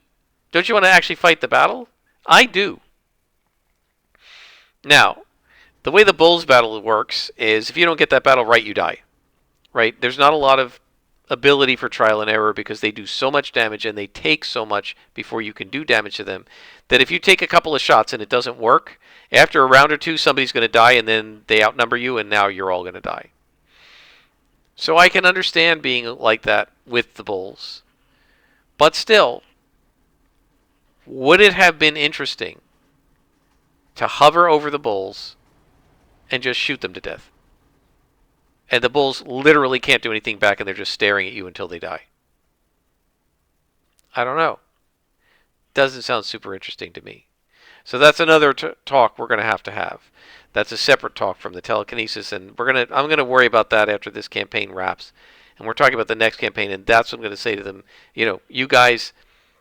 Don't you want to actually fight the battle? I do. Now, the way the Bulls battle works is if you don't get that battle right, you die. Right? There's not a lot of ability for trial and error because they do so much damage and they take so much before you can do damage to them that if you take a couple of shots and it doesn't work, after a round or two, somebody's going to die and then they outnumber you and now you're all going to die. So I can understand being like that with the Bulls. But still, would it have been interesting to hover over the Bulls and just shoot them to death? And the Bulls literally can't do anything back and they're just staring at you until they die. I don't know. Doesn't sound super interesting to me. So that's another talk we're going to have. That's a separate talk from the telekinesis, and I'm going to worry about that after this campaign wraps. And we're talking about the next campaign, and that's what I'm going to say to them. You guys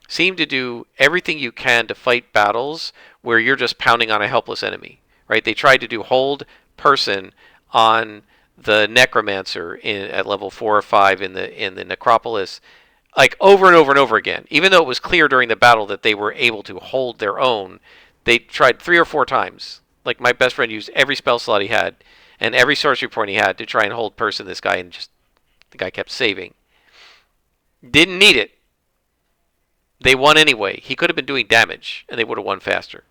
seem to do everything you can to fight battles where you're just pounding on a helpless enemy, right? They tried to do hold person on the necromancer at level 4 or 5 in the necropolis, like over and over and over again. Even though it was clear during the battle that they were able to hold their own, they tried 3 or 4 times. Like my best friend used every spell slot he had and every sorcery point he had to try and hold person this guy, and just the guy kept saving. Didn't need it. They won anyway. He could have been doing damage and they would have won faster.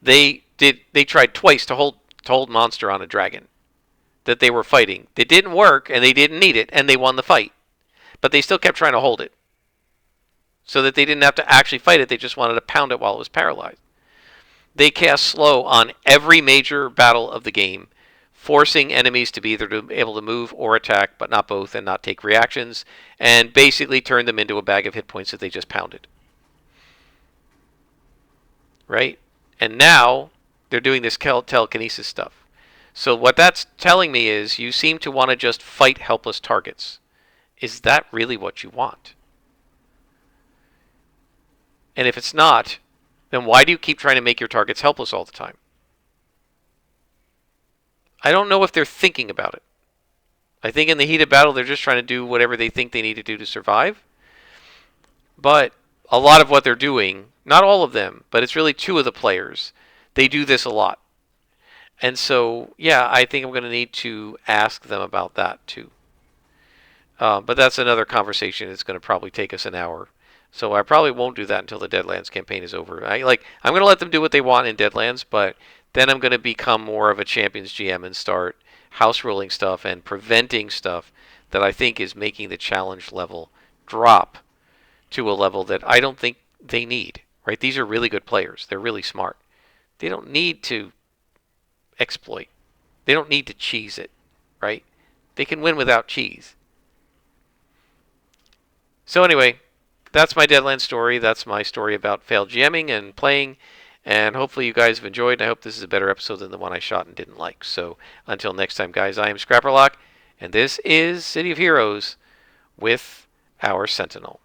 They tried twice to hold monster on a dragon. that they were fighting. It didn't work, and they didn't need it, and they won the fight. But they still kept trying to hold it, so that they didn't have to actually fight it. They just wanted to pound it while it was paralyzed. They cast slow on every major battle of the game, forcing enemies to be either able to move or attack, but not both, and not take reactions, and basically turned them into a bag of hit points that they just pounded. Right? And now they're doing this telekinesis stuff. So what that's telling me is you seem to want to just fight helpless targets. Is that really what you want? And if it's not, then why do you keep trying to make your targets helpless all the time? I don't know if they're thinking about it. I think in the heat of battle, they're just trying to do whatever they think they need to do to survive. But a lot of what they're doing, not all of them, but it's really two of the players, they do this a lot. And so, yeah, I think I'm going to need to ask them about that too. But that's another conversation. It's going to probably take us an hour. So I probably won't do that until the Deadlands campaign is over. I'm going to let them do what they want in Deadlands, but then I'm going to become more of a Champions GM and start house ruling stuff and preventing stuff that I think is making the challenge level drop to a level that I don't think they need. Right? These are really good players. They're really smart. They don't need to exploit. They don't need to cheese it. Right? They can win without cheese. So anyway, that's my Deadlands story. That's my story about failed GMing and playing. And hopefully you guys have enjoyed. I hope this is a better episode than the one I shot and didn't like. So until next time, guys, I am Scrapperlock, and this is City of Heroes with our Sentinel.